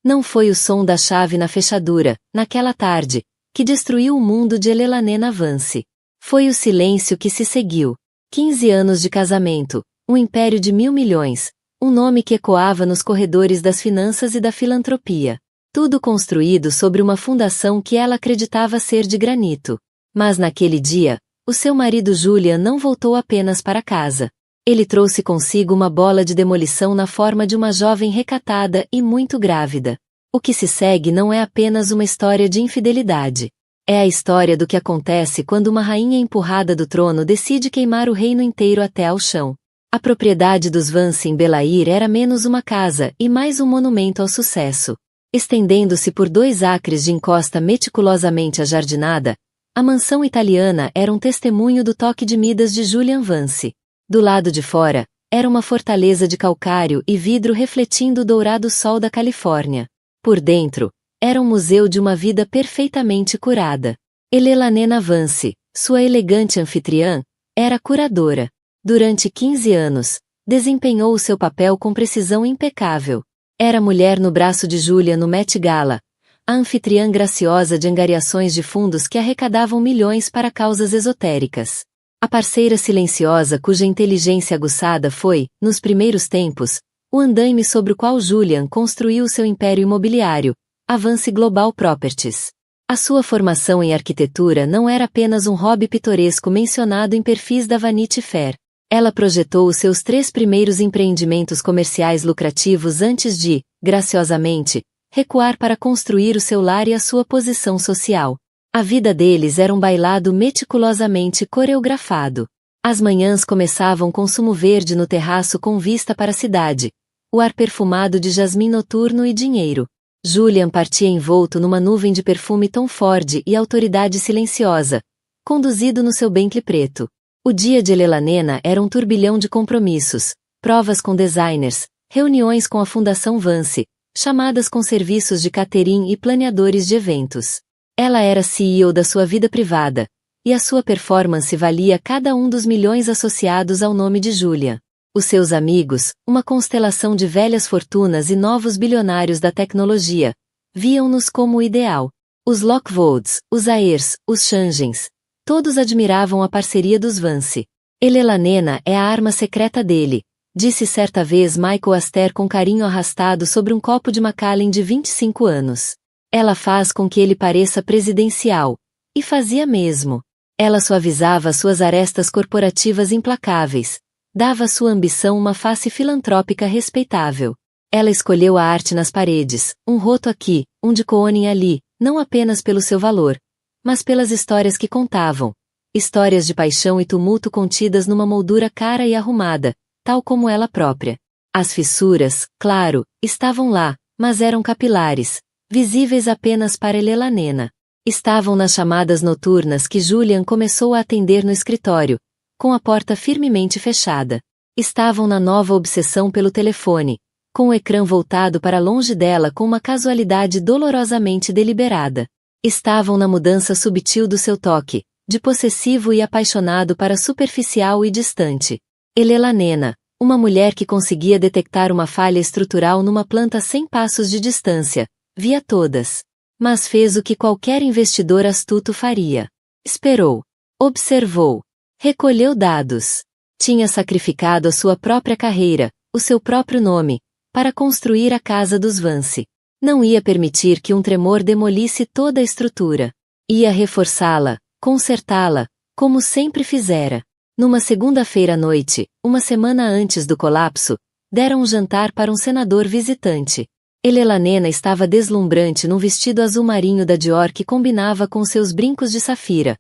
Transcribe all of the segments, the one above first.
Não foi o som da chave na fechadura, naquela tarde, que destruiu o mundo de Elanena Vance. Foi o silêncio que se seguiu. 15 anos de casamento, um império de 1.000 milhões, um nome que ecoava nos corredores das finanças e da filantropia. Tudo construído sobre uma fundação que ela acreditava ser de granito. Mas naquele dia, o seu marido Julian não voltou apenas para casa. Ele trouxe consigo uma bola de demolição na forma de uma jovem recatada e muito grávida. O que se segue não é apenas uma história de infidelidade. É a história do que acontece quando uma rainha empurrada do trono decide queimar o reino inteiro até ao chão. A propriedade dos Vance em Belair era menos uma casa e mais um monumento ao sucesso. Estendendo-se por 2 acres de encosta meticulosamente ajardinada, a mansão italiana era um testemunho do toque de Midas de Julian Vance. Do lado de fora, era uma fortaleza de calcário e vidro refletindo o dourado sol da Califórnia. Por dentro, era um museu de uma vida perfeitamente curada. Elanena Vance, sua elegante anfitriã, era curadora. Durante 15 anos, desempenhou o seu papel com precisão impecável. Era mulher no braço de Julia no Met Gala, a anfitriã graciosa de angariações de fundos que arrecadavam milhões para causas esotéricas. A parceira silenciosa cuja inteligência aguçada foi, nos primeiros tempos, o andaime sobre o qual Julian construiu seu império imobiliário, a Vance Global Properties. A sua formação em arquitetura não era apenas um hobby pitoresco mencionado em perfis da Vanity Fair. Ela projetou os seus 3 primeiros empreendimentos comerciais lucrativos antes de, graciosamente, recuar para construir o seu lar e a sua posição social. A vida deles era um bailado meticulosamente coreografado. As manhãs começavam com sumo verde no terraço com vista para a cidade, o ar perfumado de jasmim noturno e dinheiro. Julian partia envolto numa nuvem de perfume Tom Ford e autoridade silenciosa, conduzido no seu Bentley preto. O dia de Elanena era um turbilhão de compromissos, provas com designers, reuniões com a Fundação Vance, chamadas com serviços de catering e planeadores de eventos. Ela era CEO da sua vida privada, e a sua performance valia cada um dos milhões associados ao nome de Julian. Os seus amigos, uma constelação de velhas fortunas e novos bilionários da tecnologia, viam-nos como o ideal. Os Lockwoods, os Ayers, os Changens, todos admiravam a parceria dos Vance. Elanena é a arma secreta dele, disse certa vez Michael Astor com carinho arrastado sobre um copo de Macallan de 25 anos. Ela faz com que ele pareça presidencial. E fazia mesmo. Ela suavizava suas arestas corporativas implacáveis. Dava à sua ambição uma face filantrópica respeitável. Ela escolheu a arte nas paredes, um roto aqui, um de Koenig ali, não apenas pelo seu valor, mas pelas histórias que contavam. Histórias de paixão e tumulto contidas numa moldura cara e arrumada, tal como ela própria. As fissuras, claro, estavam lá, mas eram capilares, visíveis apenas para Elanena. Estavam nas chamadas noturnas que Julian começou a atender no escritório, com a porta firmemente fechada. Estavam na nova obsessão pelo telefone, com o ecrã voltado para longe dela com uma casualidade dolorosamente deliberada. Estavam na mudança subtil do seu toque, de possessivo e apaixonado para superficial e distante. Elanena, uma mulher que conseguia detectar uma falha estrutural numa planta 100 passos de distância, via todas. Mas fez o que qualquer investidor astuto faria. Esperou. Observou. Recolheu dados. Tinha sacrificado a sua própria carreira, o seu próprio nome, para construir a casa dos Vance. Não ia permitir que um tremor demolisse toda a estrutura. Ia reforçá-la, consertá-la, como sempre fizera. Numa segunda-feira à noite, uma semana antes do colapso, deram um jantar para um senador visitante. Elanena estava deslumbrante num vestido azul marinho da Dior que combinava com seus brincos de safira,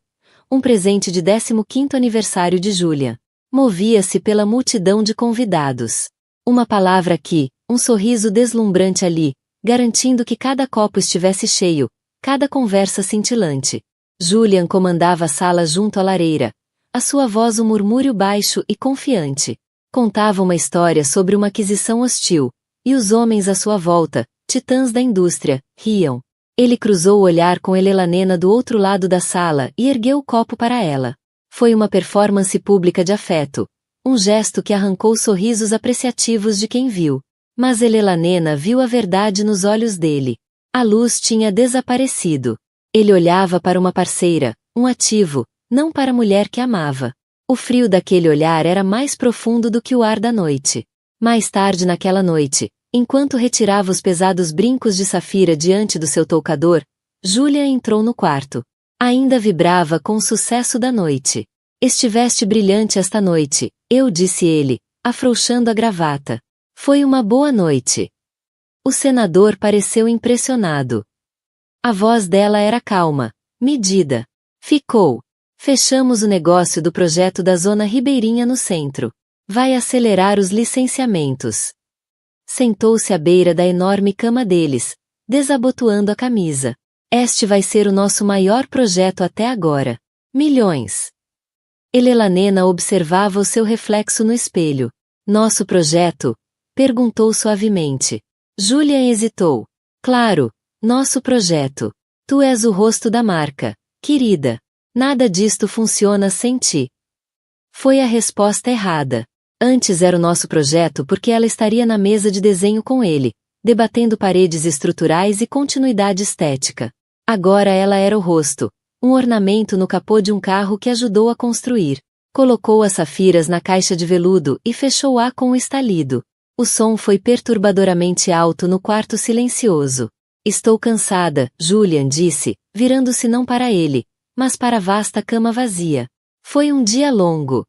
um presente de 15º aniversário de Julian. Movia-se pela multidão de convidados. Uma palavra aqui, um sorriso deslumbrante ali, garantindo que cada copo estivesse cheio, cada conversa cintilante. Julian comandava a sala junto à lareira, a sua voz um murmúrio baixo e confiante. Contava uma história sobre uma aquisição hostil, e os homens à sua volta, titãs da indústria, riam. Ele cruzou o olhar com Elanena do outro lado da sala e ergueu o copo para ela. Foi uma performance pública de afeto, um gesto que arrancou sorrisos apreciativos de quem viu. Mas Elelanena viu a verdade nos olhos dele. A luz tinha desaparecido. Ele olhava para uma parceira, um ativo, não para a mulher que amava. O frio daquele olhar era mais profundo do que o ar da noite. Mais tarde naquela noite, enquanto retirava os pesados brincos de safira diante do seu toucador, Júlia entrou no quarto. Ainda vibrava com o sucesso da noite. Estiveste brilhante esta noite, disse ele, afrouxando a gravata. Foi uma boa noite. O senador pareceu impressionado. A voz dela era calma, medida. Ficou. Fechamos o negócio do projeto da Zona Ribeirinha no centro. Vai acelerar os licenciamentos. Sentou-se à beira da enorme cama deles, desabotoando a camisa. Este vai ser o nosso maior projeto até agora. Milhões. Elelanena observava o seu reflexo no espelho. Nosso projeto? Perguntou suavemente. Júlia hesitou. Claro, nosso projeto. Tu és o rosto da marca, querida. Nada disto funciona sem ti. Foi a resposta errada. Antes era o nosso projeto porque ela estaria na mesa de desenho com ele, debatendo paredes estruturais e continuidade estética. Agora ela era o rosto, um ornamento no capô de um carro que ajudou a construir. Colocou as safiras na caixa de veludo e fechou-a com um estalido. O som foi perturbadoramente alto no quarto silencioso. Estou cansada, Julian disse, virando-se não para ele, mas para a vasta cama vazia. Foi um dia longo.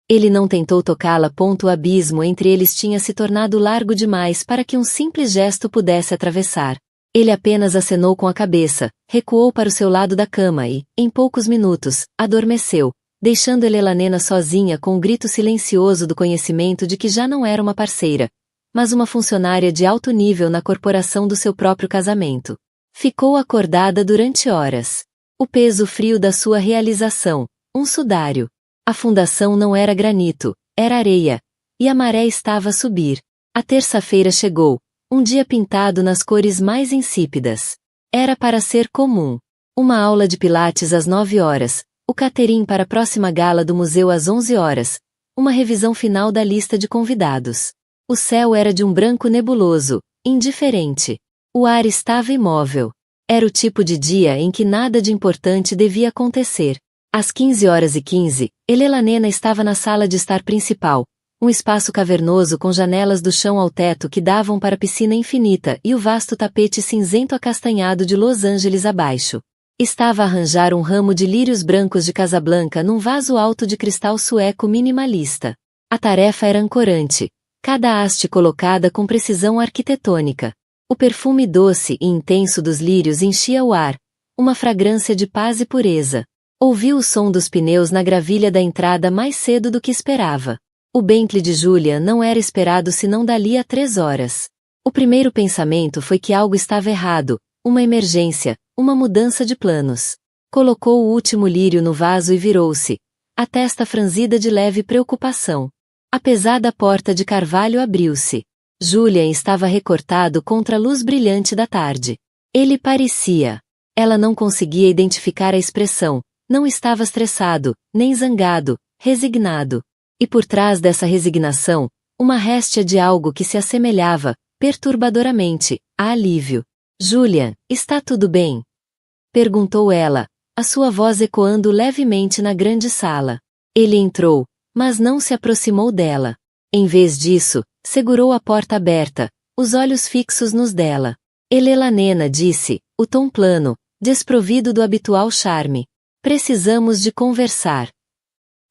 Ele não tentou tocá-la. O abismo entre eles tinha se tornado largo demais para que um simples gesto pudesse atravessar. Ele apenas acenou com a cabeça, recuou para o seu lado da cama e, em poucos minutos, adormeceu, deixando Elelanena sozinha com o grito silencioso do conhecimento de que já não era uma parceira, mas uma funcionária de alto nível na corporação do seu próprio casamento. Ficou acordada durante horas. O peso frio da sua realização, um sudário. A fundação não era granito, era areia, e a maré estava a subir. A terça-feira chegou, um dia pintado nas cores mais insípidas. Era para ser comum. Uma aula de pilates às 9 horas, o catering para a próxima gala do museu às 11 horas, uma revisão final da lista de convidados. O céu era de um branco nebuloso, indiferente. O ar estava imóvel. Era o tipo de dia em que nada de importante devia acontecer. Às 15h15, Elelanena estava na sala de estar principal, um espaço cavernoso com janelas do chão ao teto que davam para a piscina infinita e o vasto tapete cinzento acastanhado de Los Angeles abaixo. Estava a arranjar um ramo de lírios brancos de Casablanca num vaso alto de cristal sueco minimalista. A tarefa era ancorante, cada haste colocada com precisão arquitetônica. O perfume doce e intenso dos lírios enchia o ar, uma fragrância de paz e pureza. Ouviu o som dos pneus na gravilha da entrada mais cedo do que esperava. O Bentley de Julia não era esperado senão dali a 3 horas. O primeiro pensamento foi que algo estava errado, uma emergência, uma mudança de planos. Colocou o último lírio no vaso e virou-se, a testa franzida de leve preocupação. A pesada porta de carvalho abriu-se. Julian estava recortado contra a luz brilhante da tarde. Ele parecia. Ela não conseguia identificar a expressão, não estava estressado, nem zangado, resignado. E por trás dessa resignação, uma réstia de algo que se assemelhava, perturbadoramente, a alívio. Julian, está tudo bem? Perguntou ela, a sua voz ecoando levemente na grande sala. Ele entrou, mas não se aproximou dela. Em vez disso, segurou a porta aberta, os olhos fixos nos dela. Elelanena disse, o tom plano, desprovido do habitual charme. Precisamos de conversar.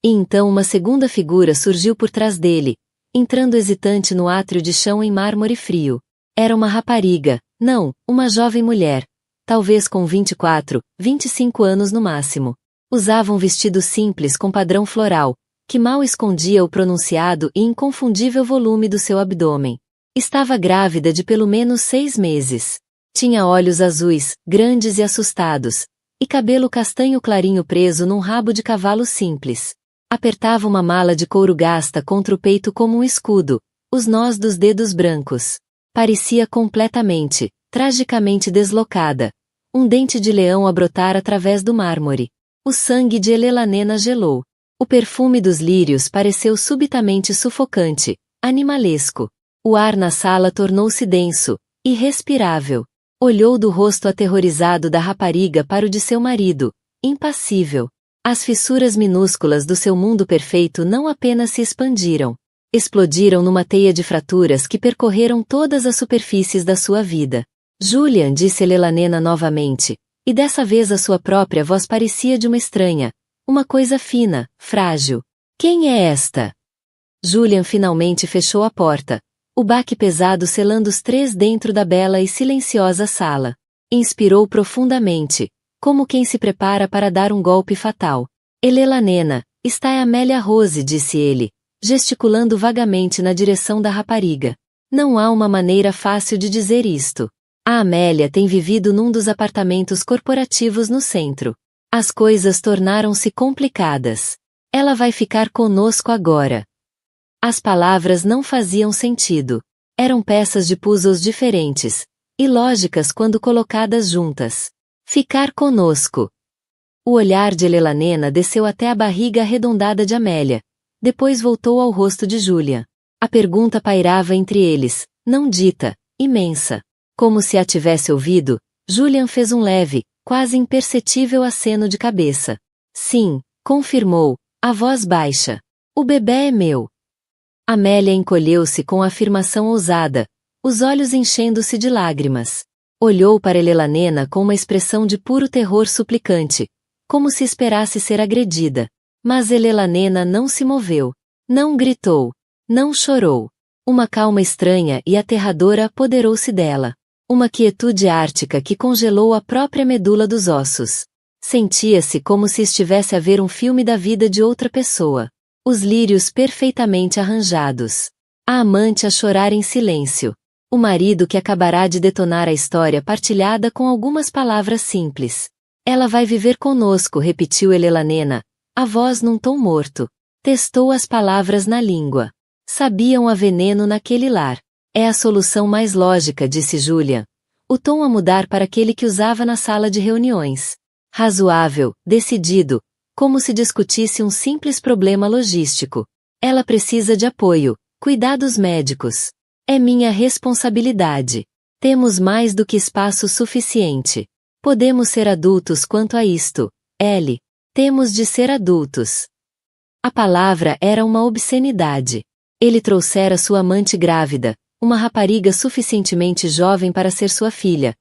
E então uma segunda figura surgiu por trás dele, entrando hesitante no átrio de chão em mármore frio. Era uma rapariga, não, uma jovem mulher, talvez com 24, 25 anos no máximo. Usava um vestido simples com padrão floral, que mal escondia o pronunciado e inconfundível volume do seu abdômen. Estava grávida de pelo menos 6 meses. Tinha olhos azuis, grandes e assustados, e cabelo castanho clarinho preso num rabo de cavalo simples. Apertava uma mala de couro gasta contra o peito como um escudo, os nós dos dedos brancos. Parecia completamente, tragicamente deslocada. Um dente de leão a brotar através do mármore. O sangue de Elelanena gelou. O perfume dos lírios pareceu subitamente sufocante, animalesco. O ar na sala tornou-se denso, irrespirável. Olhou do rosto aterrorizado da rapariga para o de seu marido, impassível. As fissuras minúsculas do seu mundo perfeito não apenas se expandiram. Explodiram numa teia de fraturas que percorreram todas as superfícies da sua vida. Julian, disse Elanena novamente, e dessa vez a sua própria voz parecia de uma estranha, uma coisa fina, frágil. Quem é esta? Julian finalmente fechou a porta, o baque pesado selando os três dentro da bela e silenciosa sala. Inspirou profundamente, como quem se prepara para dar um golpe fatal. Elanena, está é Amélia Rose, disse ele, gesticulando vagamente na direção da rapariga. Não há uma maneira fácil de dizer isto. A Amélia tem vivido num dos apartamentos corporativos no centro. As coisas tornaram-se complicadas. Ela vai ficar conosco agora. As palavras não faziam sentido. Eram peças de puzzles diferentes, ilógicas quando colocadas juntas. Ficar conosco. O olhar de Elanena desceu até a barriga arredondada de Amélia. Depois voltou ao rosto de Julian. A pergunta pairava entre eles, não dita, imensa. Como se a tivesse ouvido, Julian fez um leve, quase imperceptível aceno de cabeça. Sim, confirmou, a voz baixa. O bebê é meu. Amélia encolheu-se com a afirmação ousada, os olhos enchendo-se de lágrimas. Olhou para Elanena com uma expressão de puro terror suplicante, como se esperasse ser agredida. Mas Elanena não se moveu, não gritou, não chorou. Uma calma estranha e aterradora apoderou-se dela. Uma quietude ártica que congelou a própria medula dos ossos. Sentia-se como se estivesse a ver um filme da vida de outra pessoa. Os lírios perfeitamente arranjados. A amante a chorar em silêncio. O marido que acabará de detonar a história partilhada com algumas palavras simples. Ela vai viver conosco, repetiu Elanena, a voz num tom morto. Testou as palavras na língua. Sabiam a veneno naquele lar. É a solução mais lógica, disse Julian. O tom a mudar para aquele que usava na sala de reuniões. Razoável, decidido, como se discutisse um simples problema logístico. Ela precisa de apoio, cuidados médicos. É minha responsabilidade. Temos mais do que espaço suficiente. Podemos ser adultos quanto a isto, Ellie. Temos de ser adultos. A palavra era uma obscenidade. Ele trouxera sua amante grávida, uma rapariga suficientemente jovem para ser sua filha,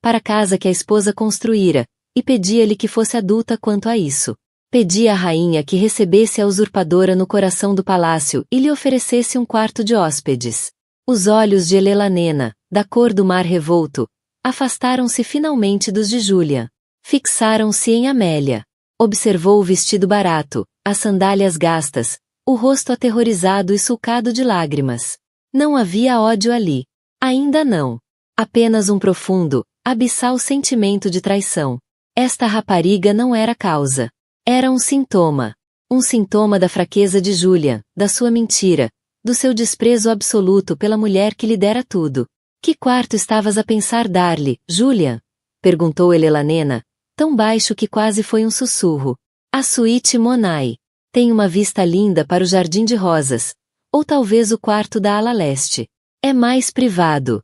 para a casa que a esposa construíra, e pedia-lhe que fosse adulta quanto a isso. Pedia à rainha que recebesse a usurpadora no coração do palácio e lhe oferecesse um quarto de hóspedes. Os olhos de Elanena, da cor do mar revolto, afastaram-se finalmente dos de Julian. Fixaram-se em Amélia. Observou o vestido barato, as sandálias gastas, o rosto aterrorizado e sulcado de lágrimas. Não havia ódio ali. Ainda não. Apenas um profundo, abissal sentimento de traição. Esta rapariga não era causa. Era um sintoma. Um sintoma da fraqueza de Julian, da sua mentira, do seu desprezo absoluto pela mulher que lhe dera tudo. Que quarto estavas a pensar dar-lhe, Julian? Perguntou Elanena, tão baixo que quase foi um sussurro. A suíte Monai. Tem uma vista linda para o jardim de rosas, ou talvez o quarto da ala leste. É mais privado.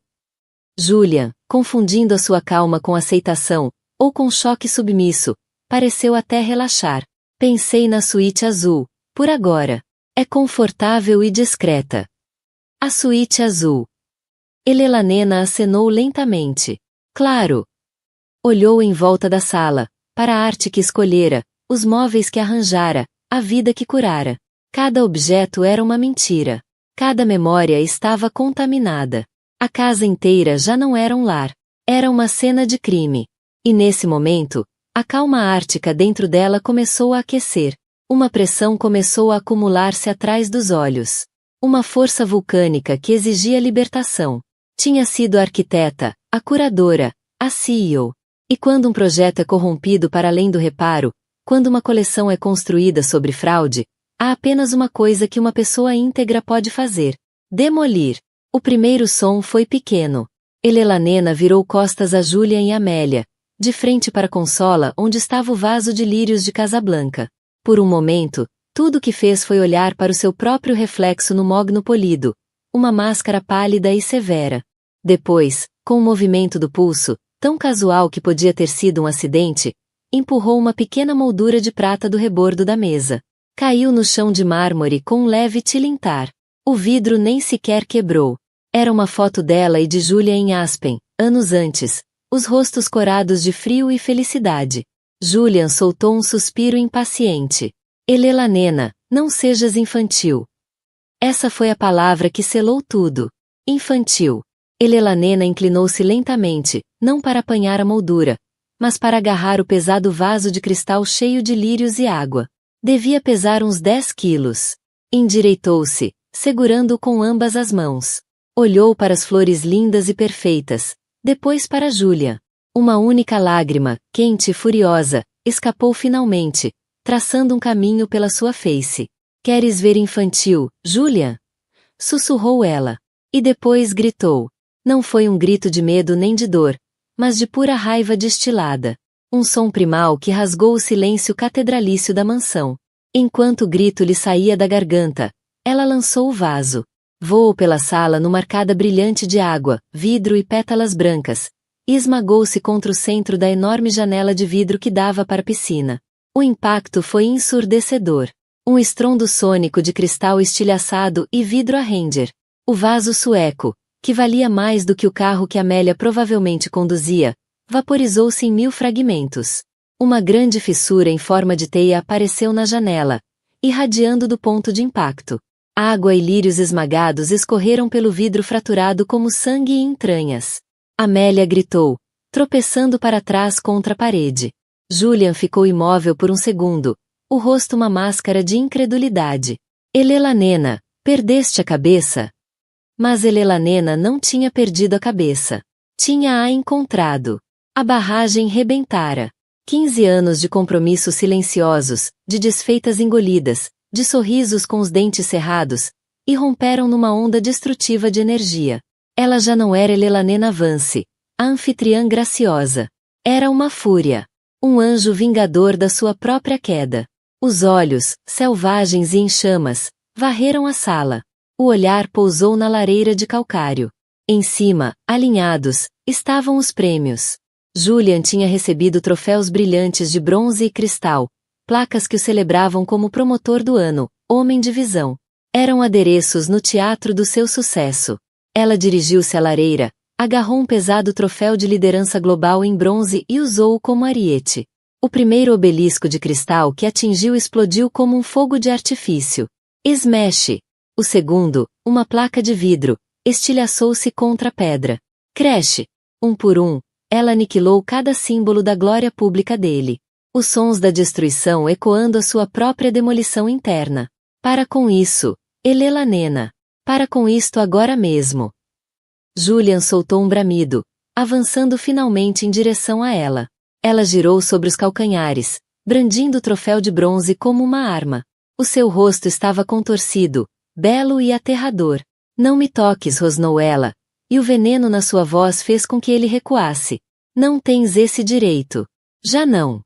Julian, confundindo a sua calma com aceitação, ou com choque submisso, pareceu até relaxar. Pensei na suíte azul, por agora. É confortável e discreta. A suíte azul. Elanena acenou lentamente. Claro. Olhou em volta da sala, para a arte que escolhera, os móveis que arranjara, a vida que curara. Cada objeto era uma mentira. Cada memória estava contaminada. A casa inteira já não era um lar. Era uma cena de crime. E nesse momento, a calma ártica dentro dela começou a aquecer. Uma pressão começou a acumular-se atrás dos olhos. Uma força vulcânica que exigia libertação. Tinha sido a arquiteta, a curadora, a CEO. E quando um projeto é corrompido para além do reparo, quando uma coleção é construída sobre fraude, há apenas uma coisa que uma pessoa íntegra pode fazer: demolir. O primeiro som foi pequeno. Elanena virou costas a Julian e Amélia, de frente para a consola onde estava o vaso de lírios de Casablanca. Por um momento, tudo o que fez foi olhar para o seu próprio reflexo no mogno polido, uma máscara pálida e severa. Depois, com um movimento do pulso, tão casual que podia ter sido um acidente, empurrou uma pequena moldura de prata do rebordo da mesa. Caiu no chão de mármore com um leve tilintar. O vidro nem sequer quebrou. Era uma foto dela e de Julia em Aspen, anos antes, os rostos corados de frio e felicidade. Julian soltou um suspiro impaciente. Elelanena, não sejas infantil. Essa foi a palavra que selou tudo. Infantil. Elelanena inclinou-se lentamente, não para apanhar a moldura, mas para agarrar o pesado vaso de cristal cheio de lírios e água. Devia pesar uns 10 quilos. Endireitou-se, segurando-o com ambas as mãos. Olhou para as flores lindas e perfeitas, depois para Julia. Uma única lágrima, quente e furiosa, escapou finalmente, traçando um caminho pela sua face. Queres ver infantil, Julia? Sussurrou ela. E depois gritou. Não foi um grito de medo nem de dor, mas de pura raiva destilada. Um som primal que rasgou o silêncio catedralício da mansão. Enquanto o grito lhe saía da garganta, ela lançou o vaso. Voou pela sala numa arcada brilhante de água, vidro e pétalas brancas, e esmagou-se contra o centro da enorme janela de vidro que dava para a piscina. O impacto foi ensurdecedor. Um estrondo sônico de cristal estilhaçado e vidro a render. O vaso sueco, que valia mais do que o carro que Amélia provavelmente conduzia, vaporizou-se em 1000 fragmentos. Uma grande fissura em forma de teia apareceu na janela, irradiando do ponto de impacto. Água e lírios esmagados escorreram pelo vidro fraturado como sangue e entranhas. Amélia gritou, tropeçando para trás contra a parede. Julian ficou imóvel por um segundo, o rosto uma máscara de incredulidade. Elelanena, perdeste a cabeça? Mas Elelanena não tinha perdido a cabeça. Tinha-a encontrado. A barragem rebentara. 15 anos de compromissos silenciosos, de desfeitas engolidas, de sorrisos com os dentes cerrados, irromperam numa onda destrutiva de energia. Ela já não era Elelanena Vance, a anfitriã graciosa. Era uma fúria. Um anjo vingador da sua própria queda. Os olhos, selvagens e em chamas, varreram a sala. O olhar pousou na lareira de calcário. Em cima, alinhados, estavam os prêmios. Julian tinha recebido troféus brilhantes de bronze e cristal, placas que o celebravam como promotor do ano, homem de visão. Eram adereços no teatro do seu sucesso. Ela dirigiu-se à lareira, agarrou um pesado troféu de liderança global em bronze e usou-o como ariete. O primeiro obelisco de cristal que atingiu explodiu como um fogo de artifício. Smash! O segundo, uma placa de vidro, estilhaçou-se contra a pedra. Crash! Um por um, ela aniquilou cada símbolo da glória pública dele. Os sons da destruição ecoando a sua própria demolição interna. Para com isso, Elelanena. Para com isto agora mesmo. Julian soltou um bramido, avançando finalmente em direção a ela. Ela girou sobre os calcanhares, brandindo o troféu de bronze como uma arma. O seu rosto estava contorcido, belo e aterrador. Não me toques, rosnou ela, e o veneno na sua voz fez com que ele recuasse. Não tens esse direito. Já não.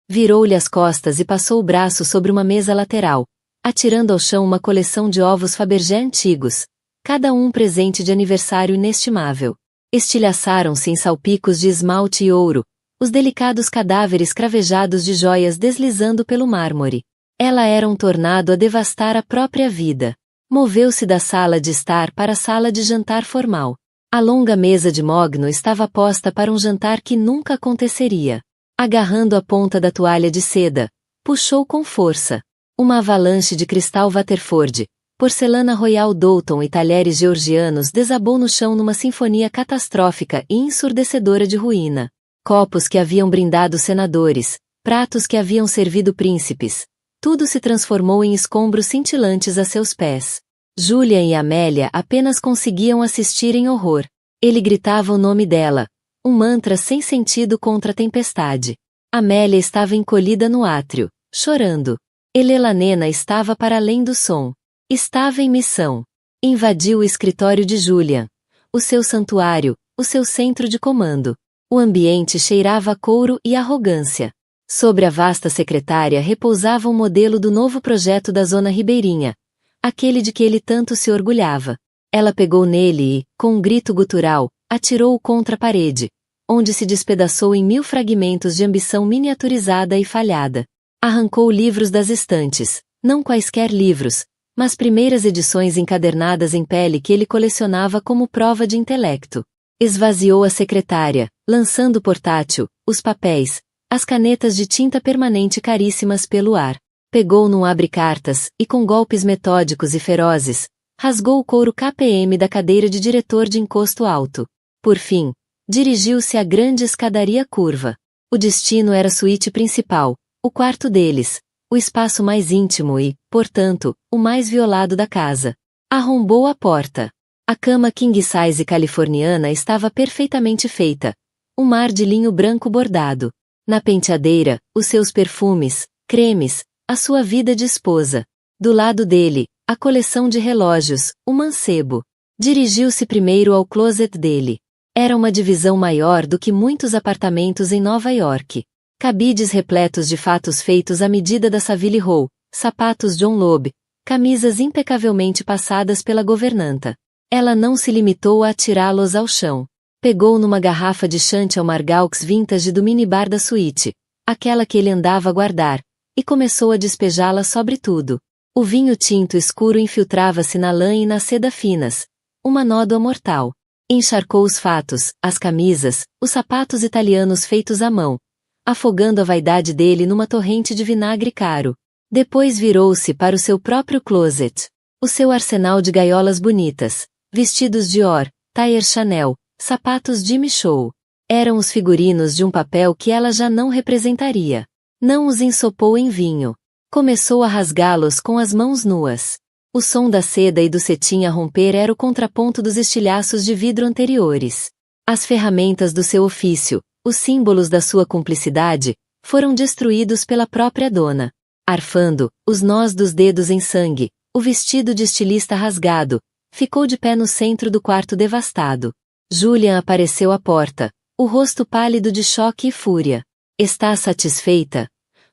Virou-lhe as costas e passou o braço sobre uma mesa lateral, atirando ao chão uma coleção de ovos Fabergé antigos, cada um presente de aniversário inestimável. Estilhaçaram-se em salpicos de esmalte e ouro, os delicados cadáveres cravejados de joias deslizando pelo mármore. Ela era um tornado a devastar a própria vida. Moveu-se da sala de estar para a sala de jantar formal. A longa mesa de mogno estava posta para um jantar que nunca aconteceria. Agarrando a ponta da toalha de seda, puxou com força. Uma avalanche de cristal Waterford, porcelana Royal Doulton e talheres georgianos desabou no chão numa sinfonia catastrófica e ensurdecedora de ruína. Copos que haviam brindado senadores, pratos que haviam servido príncipes. Tudo se transformou em escombros cintilantes a seus pés. Julian e Amélia apenas conseguiam assistir em horror. Ele gritava o nome dela, um mantra sem sentido contra a tempestade. Amélia estava encolhida no átrio, chorando. Elelanena estava para além do som. Estava em missão. Invadiu o escritório de Julian. O seu santuário, o seu centro de comando. O ambiente cheirava a couro e arrogância. Sobre a vasta secretária repousava um modelo do novo projeto da Zona Ribeirinha, aquele de que ele tanto se orgulhava. Ela pegou nele e, com um grito gutural, atirou-o contra a parede, onde se despedaçou em 1000 fragmentos de ambição miniaturizada e falhada. Arrancou livros das estantes, não quaisquer livros, mas primeiras edições encadernadas em pele que ele colecionava como prova de intelecto. Esvaziou a secretária, lançando o portátil, os papéis, as canetas de tinta permanente caríssimas pelo ar. Pegou num abre-cartas e, com golpes metódicos e ferozes, rasgou o couro KPM da cadeira de diretor de encosto alto. Por fim, dirigiu-se à grande escadaria curva. O destino era a suíte principal, o quarto deles, o espaço mais íntimo e, portanto, o mais violado da casa. Arrombou a porta. A cama king-size californiana estava perfeitamente feita. Um mar de linho branco bordado. Na penteadeira, os seus perfumes, cremes, a sua vida de esposa. Do lado dele, a coleção de relógios, o mancebo. Dirigiu-se primeiro ao closet dele. Era uma divisão maior do que muitos apartamentos em Nova York. Cabides repletos de fatos feitos à medida da Savile Row, sapatos John Loeb, camisas impecavelmente passadas pela governanta. Ela não se limitou a atirá-los ao chão. Pegou numa garrafa de Chantal Margaux vintage do minibar da suíte, aquela que ele andava a guardar, e começou a despejá-la sobre tudo. O vinho tinto escuro infiltrava-se na lã e na seda finas. Uma nódoa mortal. Encharcou os fatos, as camisas, os sapatos italianos feitos à mão, afogando a vaidade dele numa torrente de vinagre caro. Depois virou-se para o seu próprio closet. O seu arsenal de gaiolas bonitas, vestidos Dior, Tailleur Chanel, sapatos Jimmy Choo. Eram os figurinos de um papel que ela já não representaria. Não os ensopou em vinho. Começou a rasgá-los com as mãos nuas. O som da seda e do cetim a romper era o contraponto dos estilhaços de vidro anteriores. As ferramentas do seu ofício, os símbolos da sua cumplicidade, foram destruídos pela própria dona. Arfando, os nós dos dedos em sangue, o vestido de estilista rasgado, ficou de pé no centro do quarto devastado. Julian apareceu à porta, o rosto pálido de choque e fúria. Está satisfeita?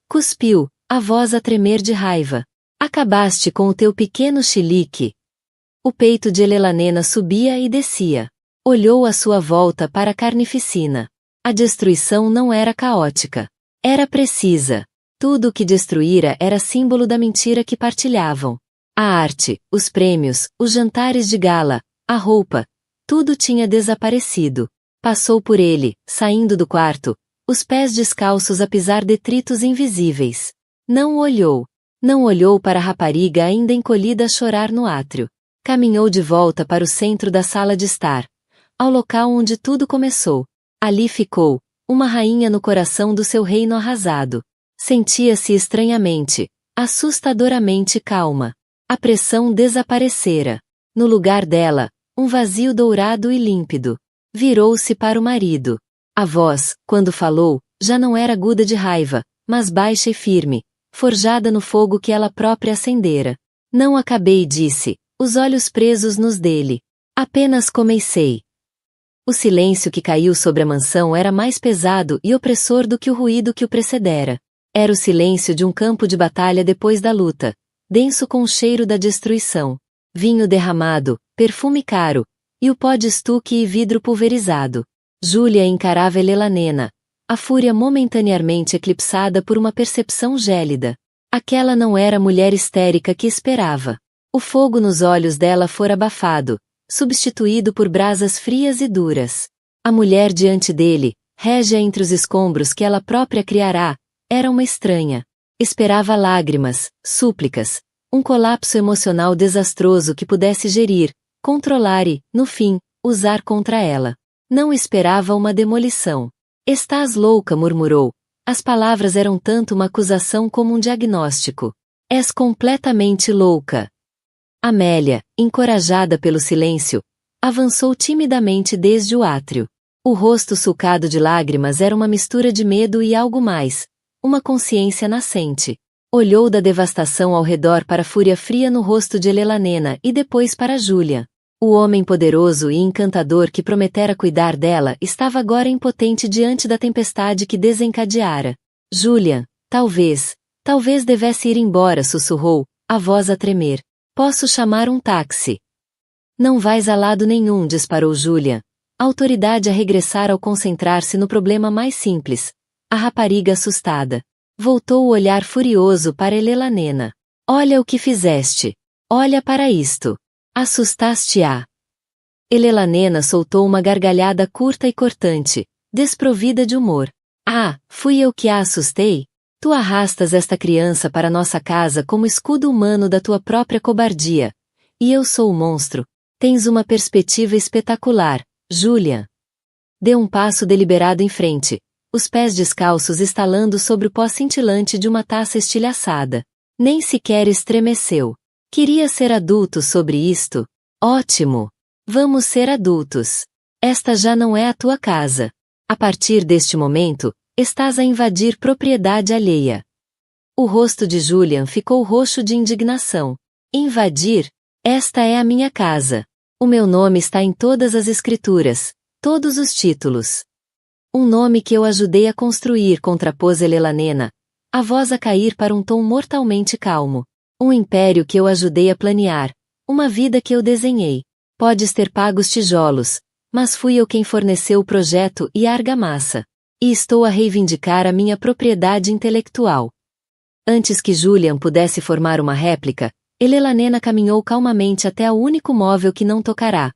Cuspiu, a voz a tremer de raiva. Acabaste com o teu pequeno chilique. O peito de Elanena subia e descia. Olhou à sua volta para a carnificina. A destruição não era caótica. Era precisa. Tudo o que destruíra era símbolo da mentira que partilhavam. A arte, os prêmios, os jantares de gala, a roupa, tudo tinha desaparecido. Passou por ele, saindo do quarto, os pés descalços a pisar detritos invisíveis. Não olhou. Não olhou para a rapariga ainda encolhida a chorar no átrio. Caminhou de volta para o centro da sala de estar, ao local onde tudo começou. Ali ficou, uma rainha no coração do seu reino arrasado. Sentia-se estranhamente, assustadoramente calma. A pressão desaparecera. No lugar dela, um vazio dourado e límpido. Virou-se para o marido. A voz, quando falou, já não era aguda de raiva, mas baixa e firme, forjada no fogo que ela própria acendera. Não acabei, disse, os olhos presos nos dele. Apenas comecei. O silêncio que caiu sobre a mansão era mais pesado e opressor do que o ruído que o precedera. Era o silêncio de um campo de batalha depois da luta, denso com o cheiro da destruição. Vinho derramado, perfume caro, e o pó de estuque e vidro pulverizado. Júlia encarava Elanena, a fúria momentaneamente eclipsada por uma percepção gélida. Aquela não era a mulher histérica que esperava. O fogo nos olhos dela fora abafado, substituído por brasas frias e duras. A mulher diante dele, régia entre os escombros que ela própria criará, era uma estranha. Esperava lágrimas, súplicas, um colapso emocional desastroso que pudesse gerir, controlar e, no fim, usar contra ela. Não esperava uma demolição. Estás louca, murmurou. As palavras eram tanto uma acusação como um diagnóstico. És completamente louca. Amélia, encorajada pelo silêncio, avançou timidamente desde o átrio. O rosto sulcado de lágrimas era uma mistura de medo e algo mais, uma consciência nascente. Olhou da devastação ao redor para a fúria fria no rosto de Elanena e depois para Julian. O homem poderoso e encantador que prometera cuidar dela estava agora impotente diante da tempestade que desencadeara. Julian, talvez devesse ir embora, sussurrou, a voz a tremer. Posso chamar um táxi? Não vais a lado nenhum, disparou Julian, a autoridade a regressar ao concentrar-se no problema mais simples. A rapariga assustada voltou o olhar furioso para Elelanena. Olha o que fizeste. Olha para isto. Assustaste-a. Elelanena soltou uma gargalhada curta e cortante, desprovida de humor. Ah, fui eu que a assustei? Tu arrastas esta criança para nossa casa como escudo humano da tua própria cobardia. E eu sou o monstro. Tens uma perspectiva espetacular, Julian. Deu um passo deliberado em frente, os pés descalços estalando sobre o pó cintilante de uma taça estilhaçada. Nem sequer estremeceu. Queria ser adulto sobre isto? Ótimo! Vamos ser adultos. Esta já não é a tua casa. A partir deste momento, estás a invadir propriedade alheia. O rosto de Julian ficou roxo de indignação. Invadir? Esta é a minha casa. O meu nome está em todas as escrituras, todos os títulos. Um nome que eu ajudei a construir, contrapôs Elelanena, a voz a cair para um tom mortalmente calmo. Um império que eu ajudei a planear, uma vida que eu desenhei. Podes ter pago os tijolos, mas fui eu quem forneceu o projeto e a argamassa. E estou a reivindicar a minha propriedade intelectual. Antes que Julian pudesse formar uma réplica, Elelanena caminhou calmamente até o único móvel que não tocará,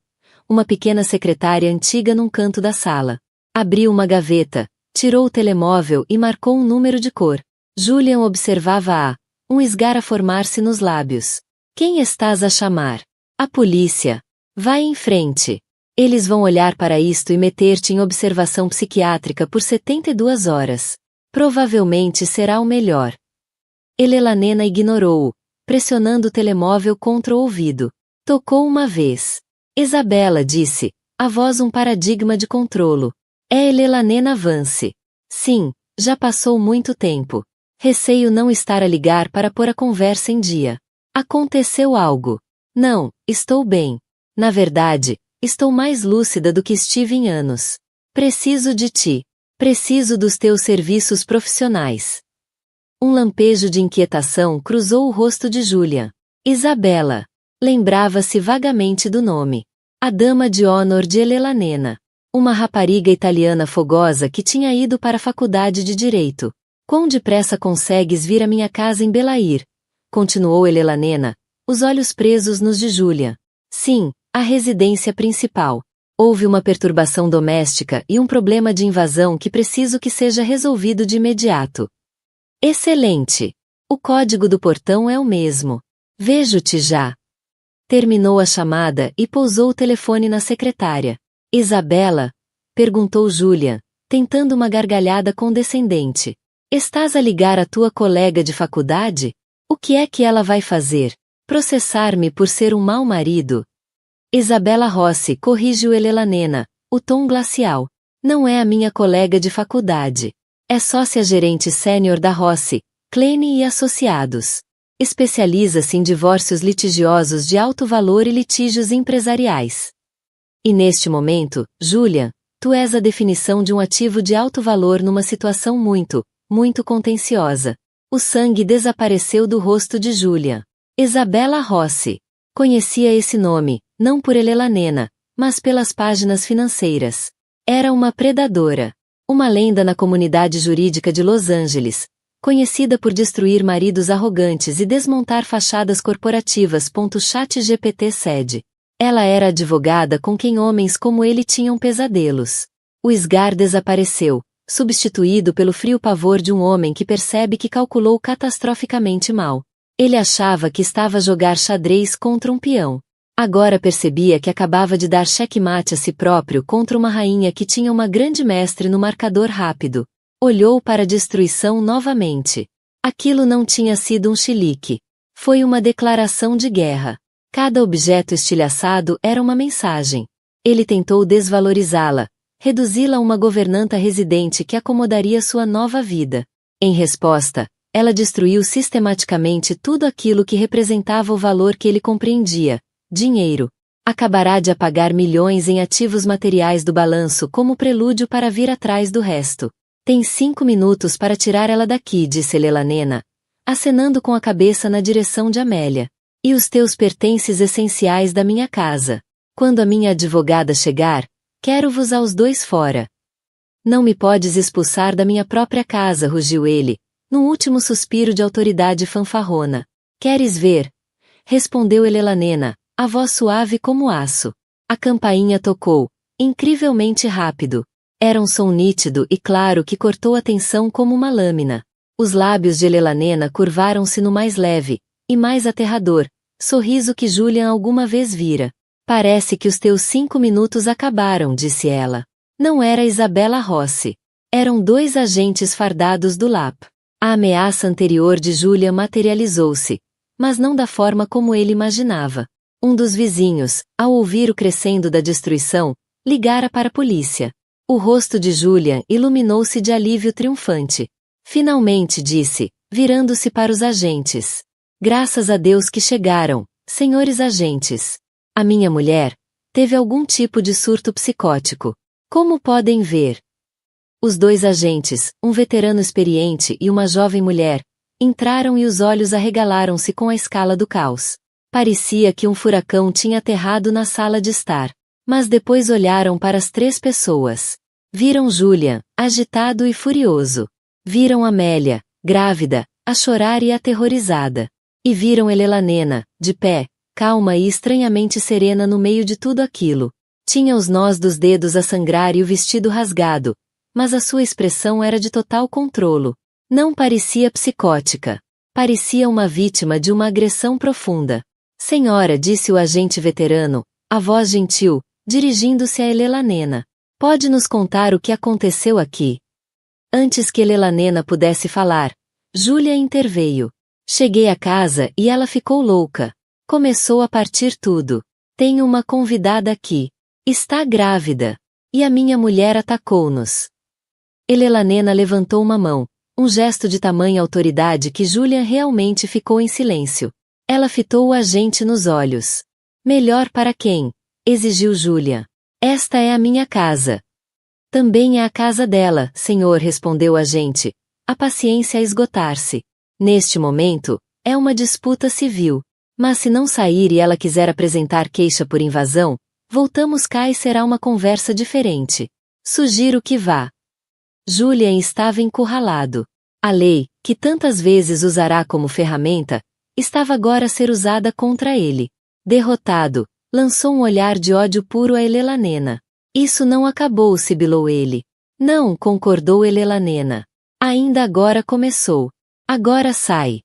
uma pequena secretária antiga num canto da sala. Abriu uma gaveta, tirou o telemóvel e marcou um número de cor. Julian observava um esgar a formar-se nos lábios. Quem estás a chamar? A polícia. Vai em frente. Eles vão olhar para isto e meter-te em observação psiquiátrica por 72 horas. Provavelmente será o melhor. Elelanena ignorou-o, pressionando o telemóvel contra o ouvido. Tocou uma vez. Isabela disse, a voz um paradigma de controlo. É Elelanena Vance. Sim, já passou muito tempo. Receio não estar a ligar para pôr a conversa em dia. Aconteceu algo. Não, estou bem. Na verdade, estou mais lúcida do que estive em anos. Preciso de ti. Preciso dos teus serviços profissionais. Um lampejo de inquietação cruzou o rosto de Julian. Isabela. Lembrava-se vagamente do nome. A dama de honor de Elelanena. Uma rapariga italiana fogosa que tinha ido para a faculdade de Direito. Quão depressa consegues vir à minha casa em Belair? Continuou Elelanena, os olhos presos nos de Julian. Sim, a residência principal. Houve uma perturbação doméstica e um problema de invasão que preciso que seja resolvido de imediato. Excelente! O código do portão é o mesmo. Vejo-te já. Terminou a chamada e pousou o telefone na secretária. Isabela? Perguntou Julian, tentando uma gargalhada condescendente. Estás a ligar a tua colega de faculdade? O que é que ela vai fazer? Processar-me por ser um mau marido? Isabela Rossi, corrigiu Elelanena, o tom glacial. Não é a minha colega de faculdade. É sócia-gerente sênior da Rossi, Kleine e Associados. Especializa-se em divórcios litigiosos de alto valor e litígios empresariais. E neste momento, Julian, tu és a definição de um ativo de alto valor numa situação muito contenciosa. O sangue desapareceu do rosto de Julian. Isabela Rossi. Conhecia esse nome, não por Elelanena, mas pelas páginas financeiras. Era uma predadora. Uma lenda na comunidade jurídica de Los Angeles, conhecida por destruir maridos arrogantes e desmontar fachadas corporativas. ChatGPT cede. Ela era advogada com quem homens como ele tinham pesadelos. O esgar desapareceu, substituído pelo frio pavor de um homem que percebe que calculou catastroficamente mal. Ele achava que estava a jogar xadrez contra um peão. Agora percebia que acabava de dar checkmate a si próprio contra uma rainha que tinha uma grande mestre no marcador rápido. Olhou para a destruição novamente. Aquilo não tinha sido um chilique. Foi uma declaração de guerra. Cada objeto estilhaçado era uma mensagem. Ele tentou desvalorizá-la, reduzi-la a uma governanta residente que acomodaria sua nova vida. Em resposta, ela destruiu sistematicamente tudo aquilo que representava o valor que ele compreendia. Dinheiro. Acabará de apagar milhões em ativos materiais do balanço como prelúdio para vir atrás do resto. Tem 5 minutos para tirar ela daqui, disse Elelanena, acenando com a cabeça na direção de Amélia. E os teus pertences essenciais da minha casa. Quando a minha advogada chegar, quero-vos aos dois fora. Não me podes expulsar da minha própria casa, rugiu ele, num último suspiro de autoridade fanfarrona. Queres ver? Respondeu Elanena, a voz suave como aço. A campainha tocou, incrivelmente rápido. Era um som nítido e claro que cortou a tensão como uma lâmina. Os lábios de Elanena curvaram-se no mais leve, e mais aterrador, sorriso que Julian alguma vez vira. Parece que os teus 5 minutos acabaram, disse ela. Não era Isabella Rossi. Eram 2 agentes fardados do LAP. A ameaça anterior de Julian materializou-se, mas não da forma como ele imaginava. Um dos vizinhos, ao ouvir o crescendo da destruição, ligara para a polícia. O rosto de Julian iluminou-se de alívio triunfante. Finalmente disse, virando-se para os agentes. Graças a Deus que chegaram, senhores agentes. A minha mulher teve algum tipo de surto psicótico. Como podem ver? Os 2 agentes, um veterano experiente e uma jovem mulher, entraram e os olhos arregalaram-se com a escala do caos. Parecia que um furacão tinha aterrado na sala de estar. Mas depois olharam para as 3 pessoas. Viram Julian, agitado e furioso. Viram Amélia, grávida, a chorar e aterrorizada. E viram Elanena, de pé, calma e estranhamente serena no meio de tudo aquilo. Tinha os nós dos dedos a sangrar e o vestido rasgado, mas a sua expressão era de total controlo. Não parecia psicótica. Parecia uma vítima de uma agressão profunda. Senhora, disse o agente veterano, a voz gentil, dirigindo-se a Elanena. Pode nos contar o que aconteceu aqui? Antes que Elanena pudesse falar, Julia interveio. Cheguei à casa e ela ficou louca. Começou a partir tudo. Tenho uma convidada aqui. Está grávida. E a minha mulher atacou-nos. Elanena levantou uma mão, um gesto de tamanha autoridade que Julian realmente ficou em silêncio. Ela fitou o agente nos olhos. Melhor para quem? Exigiu Julian. Esta é a minha casa. Também é a casa dela, senhor, respondeu o agente, a paciência a esgotar-se. Neste momento, é uma disputa civil. Mas se não sair e ela quiser apresentar queixa por invasão, voltamos cá e será uma conversa diferente. Sugiro que vá. Julian estava encurralado. A lei, que tantas vezes usará como ferramenta, estava agora a ser usada contra ele. Derrotado, lançou um olhar de ódio puro a Elanena. Isso não acabou, sibilou ele. Não, concordou Elanena. Ainda agora começou. Agora sai.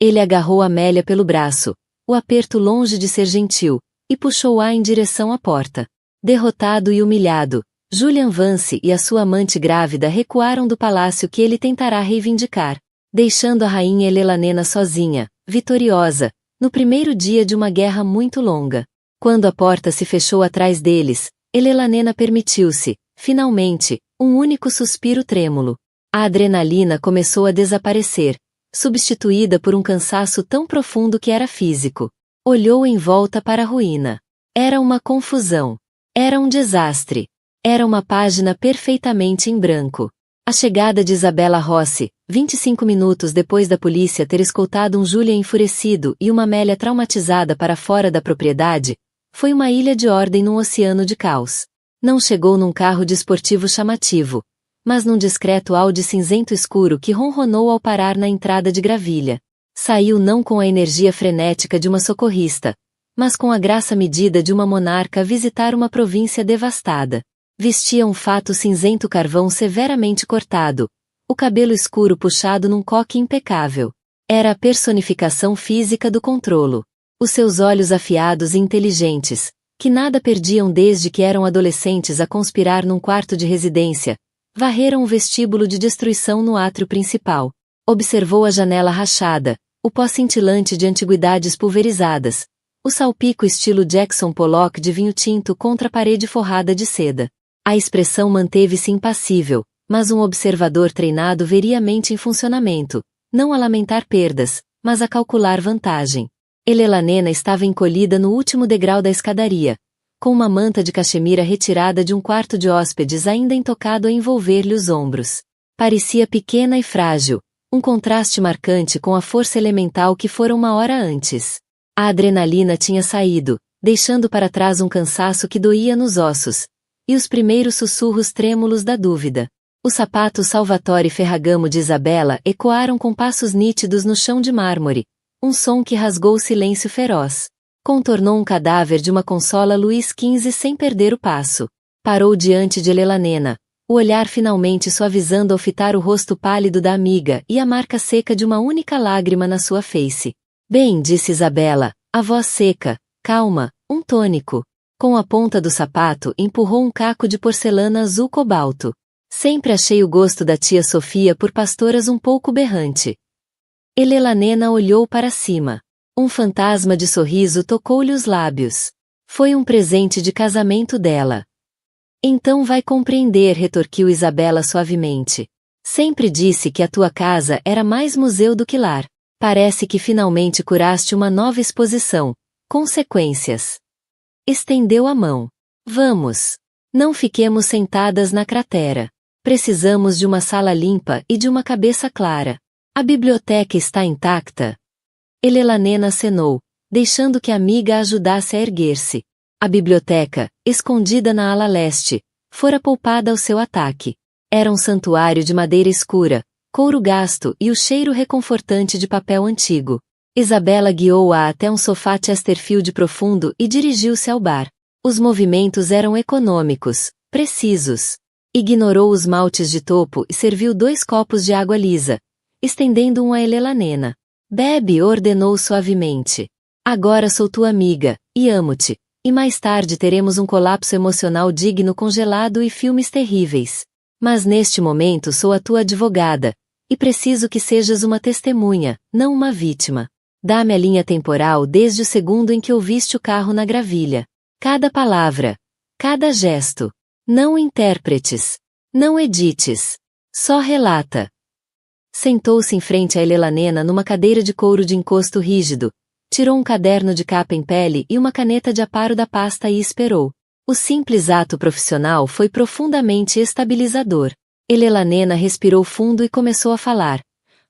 Ele agarrou Amélia pelo braço, o aperto longe de ser gentil, e puxou-a em direção à porta. Derrotado e humilhado, Julian Vance e a sua amante grávida recuaram do palácio que ele tentará reivindicar, deixando a rainha Elanena sozinha, vitoriosa, no primeiro dia de uma guerra muito longa. Quando a porta se fechou atrás deles, Elanena permitiu-se, finalmente, um único suspiro trêmulo. A adrenalina começou a desaparecer, substituída por um cansaço tão profundo que era físico. Olhou em volta para a ruína. Era uma confusão. Era um desastre. Era uma página perfeitamente em branco. A chegada de Isabella Rossi, 25 minutos depois da polícia ter escoltado um Julian enfurecido e uma Amélia traumatizada para fora da propriedade, foi uma ilha de ordem num oceano de caos. Não chegou num carro desportivo chamativo, mas num discreto Audi cinzento escuro que ronronou ao parar na entrada de Gravilha. Saiu não com a energia frenética de uma socorrista, mas com a graça medida de uma monarca a visitar uma província devastada. Vestia um fato cinzento carvão severamente cortado, o cabelo escuro puxado num coque impecável. Era a personificação física do controlo. Os seus olhos afiados e inteligentes, que nada perdiam desde que eram adolescentes a conspirar num quarto de residência, varreram o vestíbulo de destruição no átrio principal. Observou a janela rachada, o pó cintilante de antiguidades pulverizadas, o salpico estilo Jackson Pollock de vinho tinto contra a parede forrada de seda. A expressão manteve-se impassível, mas um observador treinado veria a mente em funcionamento, não a lamentar perdas, mas a calcular vantagem. Elanena estava encolhida no último degrau da escadaria, com uma manta de cachemira retirada de um quarto de hóspedes ainda intocado a envolver-lhe os ombros. Parecia pequena e frágil, um contraste marcante com a força elemental que fora uma hora antes. A adrenalina tinha saído, deixando para trás um cansaço que doía nos ossos, e os primeiros sussurros trêmulos da dúvida. Os sapatos Salvatore Ferragamo de Isabella ecoaram com passos nítidos no chão de mármore, um som que rasgou o silêncio feroz. Contornou um cadáver de uma consola Luís XV sem perder o passo. Parou diante de Elanena, o olhar finalmente suavizando ao fitar o rosto pálido da amiga e a marca seca de uma única lágrima na sua face. Bem, disse Isabella, a voz seca, calma, um tônico. Com a ponta do sapato empurrou um caco de porcelana azul cobalto. Sempre achei o gosto da tia Sofia por pastoras um pouco berrante. Elanena olhou para cima. Um fantasma de sorriso tocou-lhe os lábios. Foi um presente de casamento dela. Então vai compreender, retorquiu Isabella suavemente. Sempre disse que a tua casa era mais museu do que lar. Parece que finalmente curaste uma nova exposição. Consequências. Estendeu a mão. Vamos. Não fiquemos sentadas na cratera. Precisamos de uma sala limpa e de uma cabeça clara. A biblioteca está intacta? Elanena acenou, deixando que a amiga a ajudasse a erguer-se. A biblioteca, escondida na ala leste, fora poupada ao seu ataque. Era um santuário de madeira escura, couro gasto e o cheiro reconfortante de papel antigo. Isabella guiou-a até um sofá Chesterfield profundo e dirigiu-se ao bar. Os movimentos eram econômicos, precisos. Ignorou os maltes de topo e serviu 2 copos de água lisa, estendendo um a Elanena. Bebe, ordenou suavemente. Agora sou tua amiga, e amo-te, e mais tarde teremos um colapso emocional digno congelado e filmes terríveis. Mas neste momento sou a tua advogada, e preciso que sejas uma testemunha, não uma vítima. Dá-me a linha temporal desde o segundo em que ouviste o carro na gravilha. Cada palavra, cada gesto. Não interpretes. Não edites. Só relata. Sentou-se em frente a Elanena numa cadeira de couro de encosto rígido, tirou um caderno de capa em pele e uma caneta de aparo da pasta e esperou. O simples ato profissional foi profundamente estabilizador. Elanena respirou fundo e começou a falar,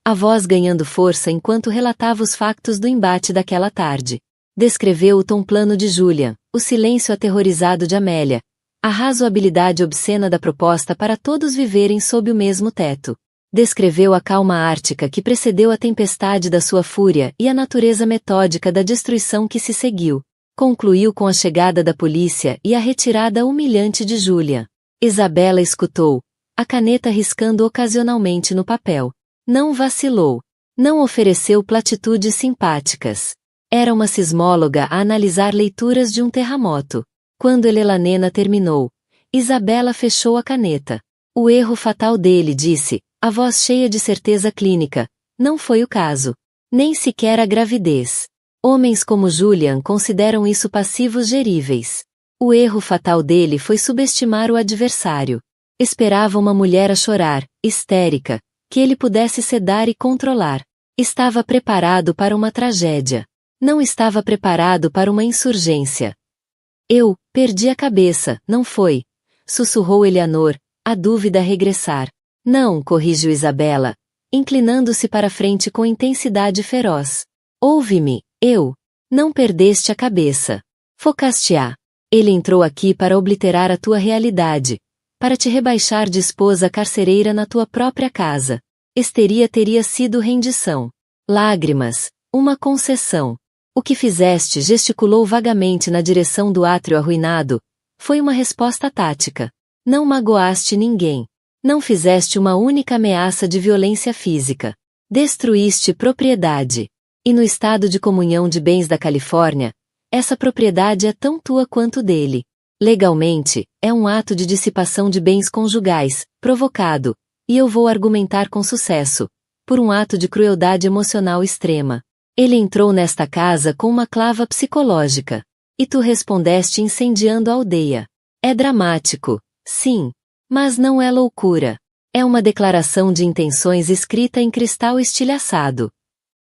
a voz ganhando força enquanto relatava os factos do embate daquela tarde. Descreveu o tom plano de Julian, o silêncio aterrorizado de Amélia, a razoabilidade obscena da proposta para todos viverem sob o mesmo teto. Descreveu a calma ártica que precedeu a tempestade da sua fúria e a natureza metódica da destruição que se seguiu. Concluiu com a chegada da polícia e a retirada humilhante de Julian. Isabella escutou, a caneta riscando ocasionalmente no papel. Não vacilou. Não ofereceu platitudes simpáticas. Era uma sismóloga a analisar leituras de um terremoto. Quando Elanena terminou, Isabella fechou a caneta. O erro fatal dele, disse, a voz cheia de certeza clínica, não foi o caso. Nem sequer a gravidez. Homens como Julian consideram isso passivos geríveis. O erro fatal dele foi subestimar o adversário. Esperava uma mulher a chorar, histérica, que ele pudesse sedar e controlar. Estava preparado para uma tragédia. Não estava preparado para uma insurgência. Eu perdi a cabeça, não foi? Sussurrou Eleanor, a dúvida a regressar. Não, corrigiu Isabella, inclinando-se para a frente com intensidade feroz. Ouve-me, eu. Não perdeste a cabeça. Focaste-a. Ele entrou aqui para obliterar a tua realidade, para te rebaixar de esposa carcereira na tua própria casa. Histeria teria sido rendição. Lágrimas, uma concessão. O que fizeste, gesticulou vagamente na direção do átrio arruinado, foi uma resposta tática. Não magoaste ninguém. Não fizeste uma única ameaça de violência física. Destruíste propriedade. E no estado de comunhão de bens da Califórnia, essa propriedade é tão tua quanto dele. Legalmente, é um ato de dissipação de bens conjugais, provocado, e eu vou argumentar com sucesso, por um ato de crueldade emocional extrema. Ele entrou nesta casa com uma clava psicológica. E tu respondeste incendiando a aldeia. É dramático, sim. Mas não é loucura. É uma declaração de intenções escrita em cristal estilhaçado.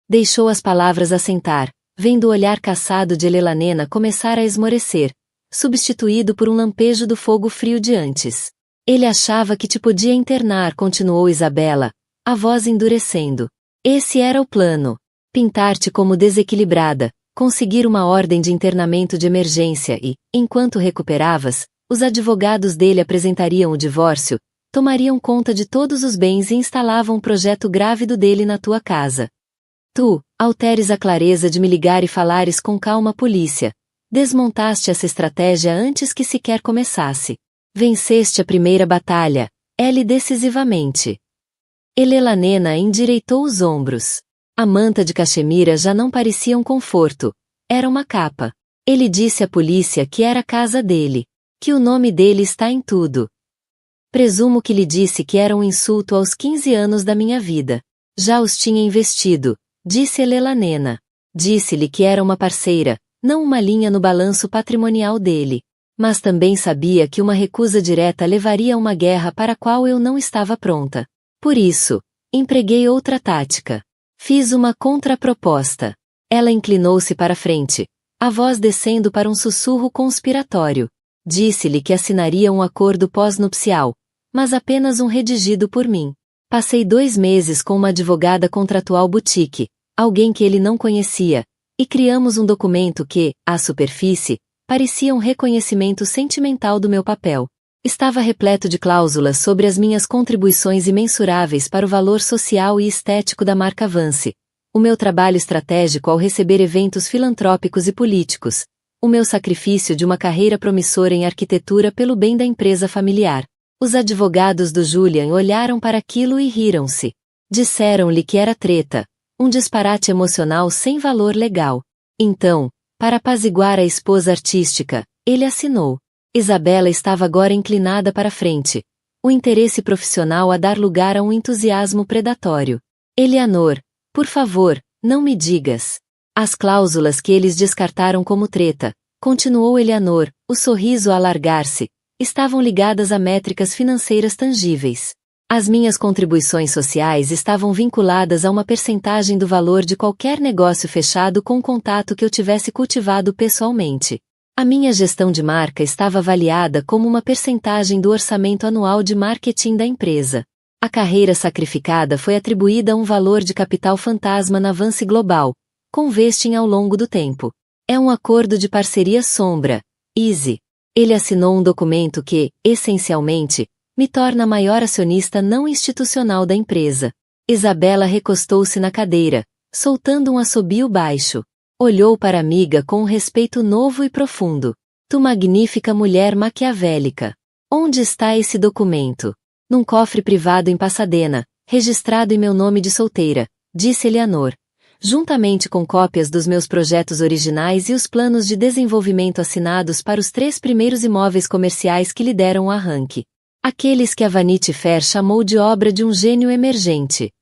Deixou as palavras assentar, vendo o olhar caçado de Elanena começar a esmorecer, substituído por um lampejo do fogo frio de antes. Ele achava que te podia internar, continuou Isabella, a voz endurecendo. Esse era o plano. Pintar-te como desequilibrada, conseguir uma ordem de internamento de emergência e, enquanto recuperavas, os advogados dele apresentariam o divórcio, tomariam conta de todos os bens e instalavam um projeto grávido dele na tua casa. Tu, ao teres a clareza de me ligar e falares com calma à polícia, desmontaste essa estratégia antes que sequer começasse. Venceste a primeira batalha, ele decisivamente. Elelanena endireitou os ombros. A manta de cachemira já não parecia um conforto, era uma capa. Ele disse à polícia que era a casa dele, que o nome dele está em tudo. Presumo que lhe disse que era um insulto aos 15 anos da minha vida. Já os tinha investido, disse Elelanena. Disse-lhe que era uma parceira, não uma linha no balanço patrimonial dele. Mas também sabia que uma recusa direta levaria a uma guerra para a qual eu não estava pronta. Por isso, empreguei outra tática. Fiz uma contraproposta. Ela inclinou-se para frente, a voz descendo para um sussurro conspiratório. Disse-lhe que assinaria um acordo pós-nupcial, mas apenas um redigido por mim. Passei 2 meses com uma advogada contratual boutique, alguém que ele não conhecia, e criamos um documento que, à superfície, parecia um reconhecimento sentimental do meu papel. Estava repleto de cláusulas sobre as minhas contribuições imensuráveis para o valor social e estético da marca Vance, o meu trabalho estratégico ao receber eventos filantrópicos e políticos, o meu sacrifício de uma carreira promissora em arquitetura pelo bem da empresa familiar. Os advogados do Julian olharam para aquilo e riram-se. Disseram-lhe que era treta, um disparate emocional sem valor legal. Então, para apaziguar a esposa artística, ele assinou. Isabela estava agora inclinada para frente, o interesse profissional a dar lugar a um entusiasmo predatório. Eleanor, por favor, não me digas. As cláusulas que eles descartaram como treta, continuou Eleanor, o sorriso a alargar-se, estavam ligadas a métricas financeiras tangíveis. As minhas contribuições sociais estavam vinculadas a uma percentagem do valor de qualquer negócio fechado com contato que eu tivesse cultivado pessoalmente. A minha gestão de marca estava avaliada como uma percentagem do orçamento anual de marketing da empresa. A carreira sacrificada foi atribuída a um valor de capital fantasma na Vance Global, com vesting ao longo do tempo. É um acordo de parceria sombra, Easy. Ele assinou um documento que, essencialmente, me torna a maior acionista não institucional da empresa. Isabela recostou-se na cadeira, soltando um assobio baixo. Olhou para a amiga com um respeito novo e profundo. Tu magnífica mulher maquiavélica. Onde está esse documento? Num cofre privado em Pasadena, registrado em meu nome de solteira, disse Eleanor. Juntamente com cópias dos meus projetos originais e os planos de desenvolvimento assinados para os 3 primeiros imóveis comerciais que lhe deram o arranque. Aqueles que a Vanity Fair chamou de obra de um gênio emergente.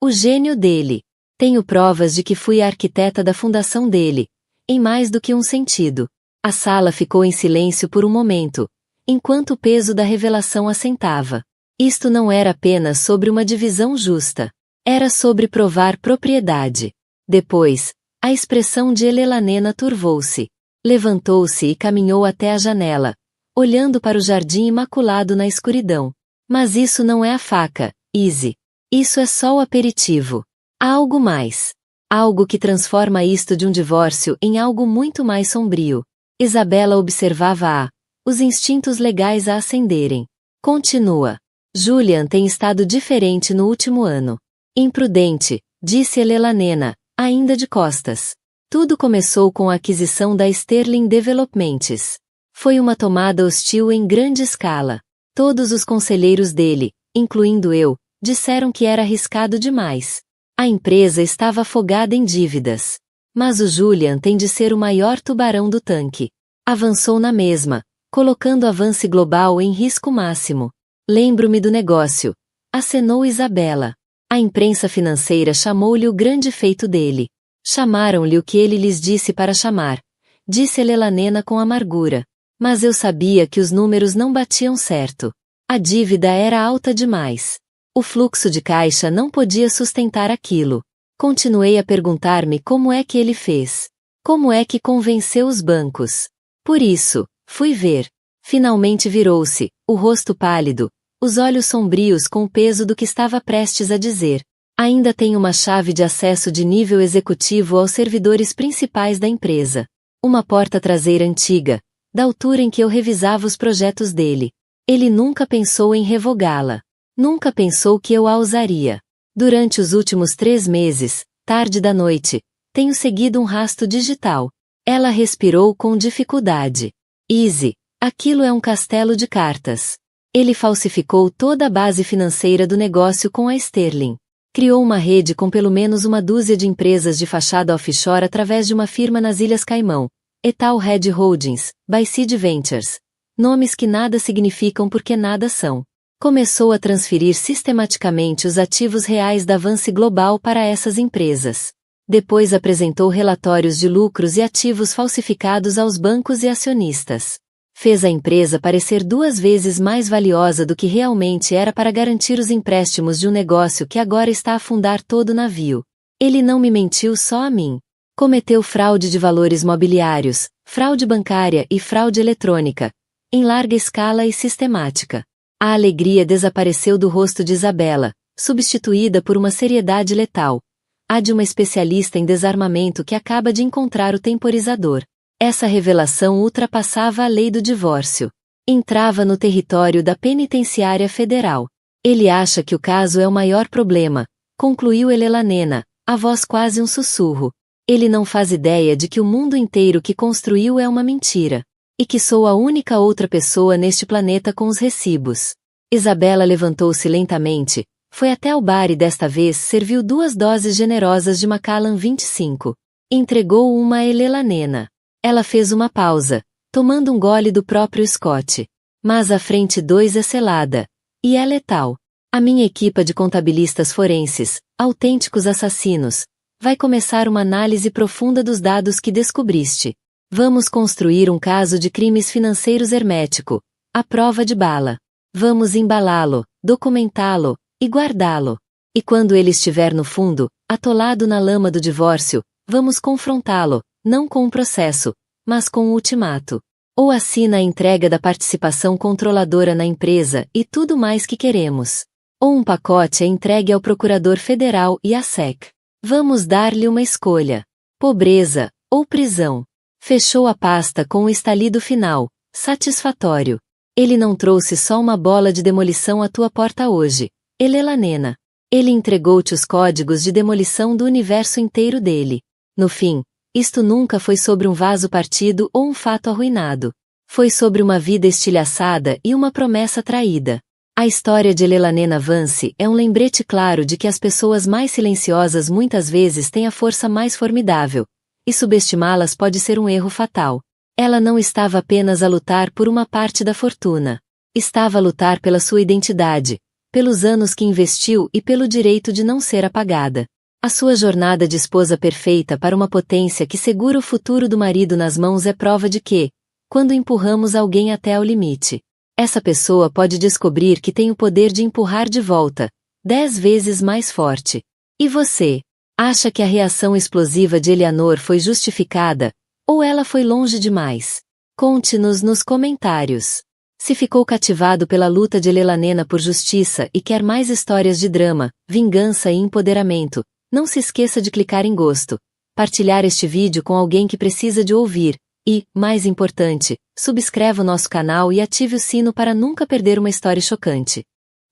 O gênio dele. Tenho provas de que fui a arquiteta da fundação dele, em mais do que um sentido. A sala ficou em silêncio por um momento, enquanto o peso da revelação assentava. Isto não era apenas sobre uma divisão justa. Era sobre provar propriedade. Depois, a expressão de Elelanena turvou-se. Levantou-se e caminhou até a janela, olhando para o jardim imaculado na escuridão. Mas isso não é a faca, Easy. Isso é só o aperitivo. Há algo mais. Algo que transforma isto de um divórcio em algo muito mais sombrio. Isabela observava os instintos legais a acenderem. Continua. Julian tem estado diferente no último ano. Imprudente, disse Elelanena, ainda de costas. Tudo começou com a aquisição da Sterling Developments. Foi uma tomada hostil em grande escala. Todos os conselheiros dele, incluindo eu, disseram que era arriscado demais. A empresa estava afogada em dívidas. Mas o Julian tem de ser o maior tubarão do tanque. Avançou na mesma, colocando a Vance Global em risco máximo. Lembro-me do negócio. Acenou Isabela. A imprensa financeira chamou-lhe o grande feito dele. Chamaram-lhe o que ele lhes disse para chamar. Disse Elelanena com amargura. Mas eu sabia que os números não batiam certo. A dívida era alta demais. O fluxo de caixa não podia sustentar aquilo. Continuei a perguntar-me como é que ele fez. Como é que convenceu os bancos? Por isso, fui ver. Finalmente virou-se, o rosto pálido, os olhos sombrios com o peso do que estava prestes a dizer. Ainda tem uma chave de acesso de nível executivo aos servidores principais da empresa. Uma porta traseira antiga, da altura em que eu revisava os projetos dele. Ele nunca pensou em revogá-la. Nunca pensou que eu a usaria. Durante os últimos 3 meses, tarde da noite, tenho seguido um rastro digital. Ela respirou com dificuldade. Easy, aquilo é um castelo de cartas. Ele falsificou toda a base financeira do negócio com a Sterling. Criou uma rede com pelo menos uma dúzia de empresas de fachada offshore através de uma firma nas Ilhas Caimão, Etal Red Holdings, by Seed Ventures. Nomes que nada significam porque nada são. Começou a transferir sistematicamente os ativos reais da Vance Global para essas empresas. Depois apresentou relatórios de lucros e ativos falsificados aos bancos e acionistas. Fez a empresa parecer 2 vezes mais valiosa do que realmente era para garantir os empréstimos de um negócio que agora está a afundar todo o navio. Ele não me mentiu só a mim. Cometeu fraude de valores mobiliários, fraude bancária e fraude eletrônica, em larga escala e sistemática. A alegria desapareceu do rosto de Isabela, substituída por uma seriedade letal. A de uma especialista em desarmamento que acaba de encontrar o temporizador. Essa revelação ultrapassava a lei do divórcio. Entrava no território da penitenciária federal. Ele acha que o caso é o maior problema, concluiu Helena, a voz quase um sussurro. Ele não faz ideia de que o mundo inteiro que construiu é uma mentira. E que sou a única outra pessoa neste planeta com os recibos. Isabela levantou-se lentamente, foi até o bar e desta vez serviu 2 doses generosas de Macallan 25. Entregou uma a Helena. Ela fez uma pausa, tomando um gole do próprio Scott. Mas a frente 2 é selada. E é letal. A minha equipa de contabilistas forenses, autênticos assassinos, vai começar uma análise profunda dos dados que descobriste. Vamos construir um caso de crimes financeiros hermético, à prova de bala. Vamos embalá-lo, documentá-lo, e guardá-lo. E quando ele estiver no fundo, atolado na lama do divórcio, vamos confrontá-lo, não com um processo, mas com um ultimato. Ou assina a entrega da participação controladora na empresa e tudo mais que queremos. Ou um pacote é entregue ao procurador federal e à SEC. Vamos dar-lhe uma escolha. Pobreza, ou prisão. Fechou a pasta com o estalido final, satisfatório. Ele não trouxe só uma bola de demolição à tua porta hoje, Helena. Ele entregou-te os códigos de demolição do universo inteiro dele. No fim, isto nunca foi sobre um vaso partido ou um fato arruinado. Foi sobre uma vida estilhaçada e uma promessa traída. A história de Helena Vance é um lembrete claro de que as pessoas mais silenciosas muitas vezes têm a força mais formidável. E subestimá-las pode ser um erro fatal. Ela não estava apenas a lutar por uma parte da fortuna. Estava a lutar pela sua identidade, pelos anos que investiu e pelo direito de não ser apagada. A sua jornada de esposa perfeita para uma potência que segura o futuro do marido nas mãos é prova de que, quando empurramos alguém até ao limite, essa pessoa pode descobrir que tem o poder de empurrar de volta, 10 vezes mais forte. E você? Acha que a reação explosiva de Eleanor foi justificada, ou ela foi longe demais? Conte-nos nos comentários. Se ficou cativado pela luta de Helena por justiça e quer mais histórias de drama, vingança e empoderamento, não se esqueça de clicar em gosto, partilhar este vídeo com alguém que precisa de ouvir, e, mais importante, subscreva o nosso canal e ative o sino para nunca perder uma história chocante.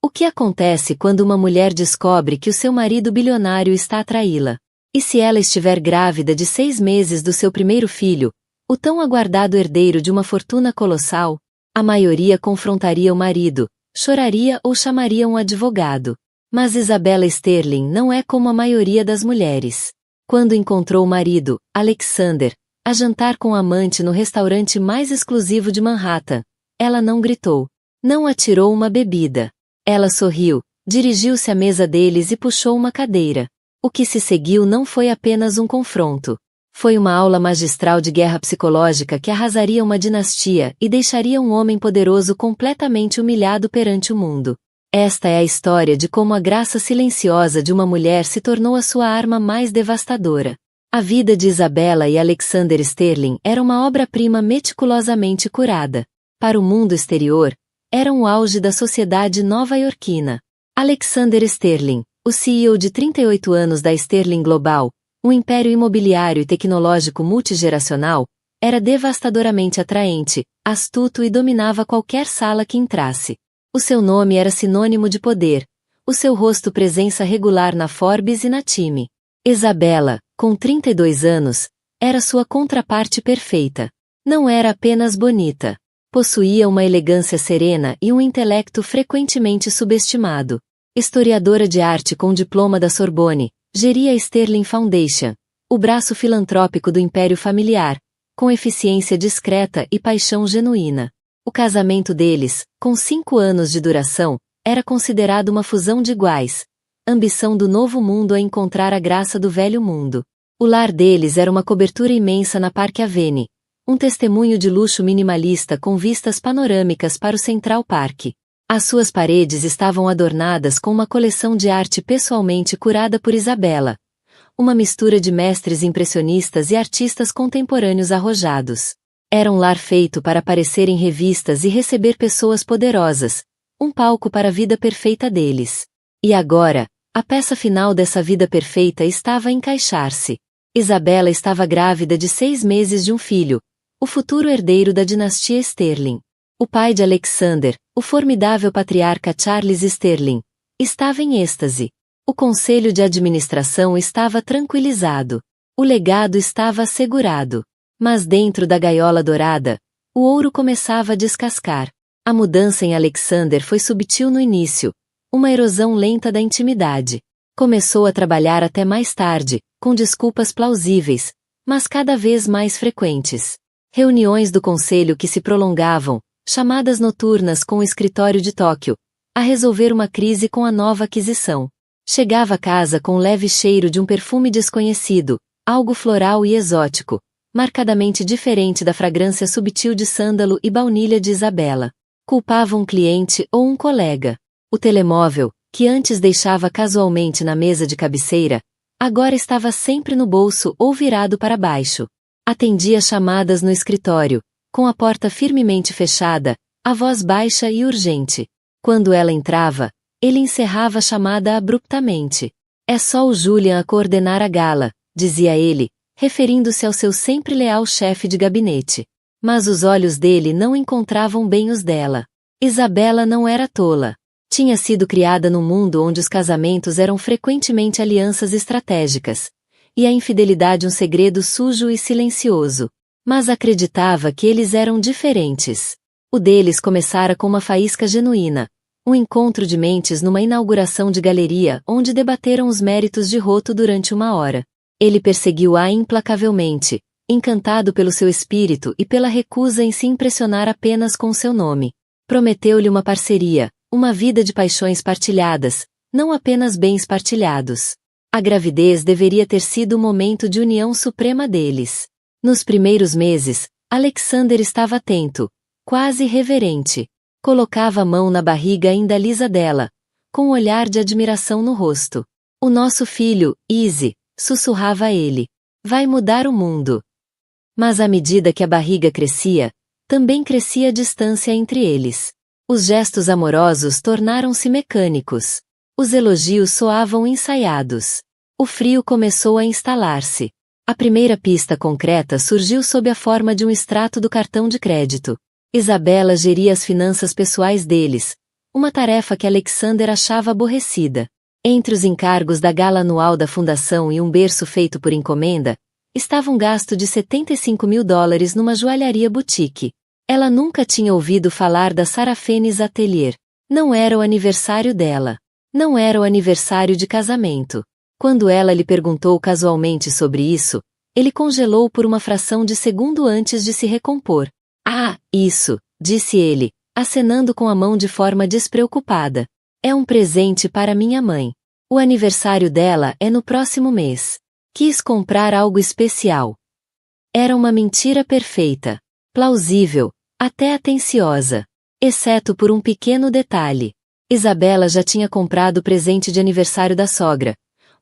O que acontece quando uma mulher descobre que o seu marido bilionário está a traí-la? E se ela estiver grávida de 6 meses do seu primeiro filho, o tão aguardado herdeiro de uma fortuna colossal? A maioria confrontaria o marido, choraria ou chamaria um advogado. Mas Isabella Sterling não é como a maioria das mulheres. Quando encontrou o marido, Alexander, a jantar com o amante no restaurante mais exclusivo de Manhattan, ela não gritou. Não atirou uma bebida. Ela sorriu, dirigiu-se à mesa deles e puxou uma cadeira. O que se seguiu não foi apenas um confronto. Foi uma aula magistral de guerra psicológica que arrasaria uma dinastia e deixaria um homem poderoso completamente humilhado perante o mundo. Esta é a história de como a graça silenciosa de uma mulher se tornou a sua arma mais devastadora. A vida de Isabella e Alexander Sterling era uma obra-prima meticulosamente curada. Para o mundo exterior, eram o auge da sociedade nova-iorquina. Alexander Sterling, O CEO de 38 anos da Sterling Global, um império imobiliário e tecnológico multigeracional, era devastadoramente atraente, astuto e dominava qualquer sala que entrasse. O seu nome era sinônimo de poder, o seu rosto presença regular na Forbes e na Time. Isabella, com 32 anos, era sua contraparte perfeita. Não era apenas bonita. Possuía uma elegância serena e um intelecto frequentemente subestimado. Historiadora de arte com diploma da Sorbonne, geria a Sterling Foundation, o braço filantrópico do império familiar, com eficiência discreta e paixão genuína. O casamento deles, com 5 anos de duração, era considerado uma fusão de iguais. Ambição do novo mundo a encontrar a graça do velho mundo. O lar deles era uma cobertura imensa na Park Avenue, um testemunho de luxo minimalista com vistas panorâmicas para o Central Park. As suas paredes estavam adornadas com uma coleção de arte pessoalmente curada por Isabella. Uma mistura de mestres impressionistas e artistas contemporâneos arrojados. Era um lar feito para aparecer em revistas e receber pessoas poderosas, um palco para a vida perfeita deles. E agora, a peça final dessa vida perfeita estava a encaixar-se. Isabella estava grávida de 6 meses de um filho, o futuro herdeiro da dinastia Sterling. O pai de Alexander, o formidável patriarca Charles Sterling, estava em êxtase. O conselho de administração estava tranquilizado. O legado estava assegurado. Mas dentro da gaiola dourada, o ouro começava a descascar. A mudança em Alexander foi subtil no início, uma erosão lenta da intimidade. Começou a trabalhar até mais tarde, com desculpas plausíveis, mas cada vez mais frequentes. Reuniões do conselho que se prolongavam, chamadas noturnas com o escritório de Tóquio, a resolver uma crise com a nova aquisição. Chegava a casa com um leve cheiro de um perfume desconhecido, algo floral e exótico, marcadamente diferente da fragrância subtil de sândalo e baunilha de Isabella. Culpava um cliente ou um colega. O telemóvel, que antes deixava casualmente na mesa de cabeceira, agora estava sempre no bolso ou virado para baixo. Atendia chamadas no escritório, com a porta firmemente fechada, a voz baixa e urgente. Quando ela entrava, ele encerrava a chamada abruptamente. É só o Julian a coordenar a gala, dizia ele, referindo-se ao seu sempre leal chefe de gabinete. Mas os olhos dele não encontravam bem os dela. Isabella não era tola. Tinha sido criada num mundo onde os casamentos eram frequentemente alianças estratégicas, e a infidelidade um segredo sujo e silencioso. Mas acreditava que eles eram diferentes. O deles começara com uma faísca genuína, um encontro de mentes numa inauguração de galeria onde debateram os méritos de Roto durante 1 hora. Ele perseguiu-a implacavelmente, encantado pelo seu espírito e pela recusa em se impressionar apenas com seu nome. Prometeu-lhe uma parceria, uma vida de paixões partilhadas, não apenas bens partilhados. A gravidez deveria ter sido o momento de união suprema deles. Nos primeiros meses, Alexander estava atento, quase reverente. Colocava a mão na barriga ainda lisa dela, com um olhar de admiração no rosto. O nosso filho, Izzy, sussurrava ele. Vai mudar o mundo. Mas à medida que a barriga crescia, também crescia a distância entre eles. Os gestos amorosos tornaram-se mecânicos. Os elogios soavam ensaiados. O frio começou a instalar-se. A primeira pista concreta surgiu sob a forma de um extrato do cartão de crédito. Isabella geria as finanças pessoais deles, uma tarefa que Alexander achava aborrecida. Entre os encargos da gala anual da fundação e um berço feito por encomenda, estava um gasto de $75.000 numa joalharia boutique. Ela nunca tinha ouvido falar da Sarafenes Atelier. Não era o aniversário dela. Não era o aniversário de casamento. Quando ela lhe perguntou casualmente sobre isso, ele congelou por uma fração de segundo antes de se recompor. Ah, isso, disse ele, acenando com a mão de forma despreocupada. É um presente para minha mãe. O aniversário dela é no próximo mês. Quis comprar algo especial. Era uma mentira perfeita. Plausível, até atenciosa. Exceto por um pequeno detalhe. Isabella já tinha comprado o presente de aniversário da sogra.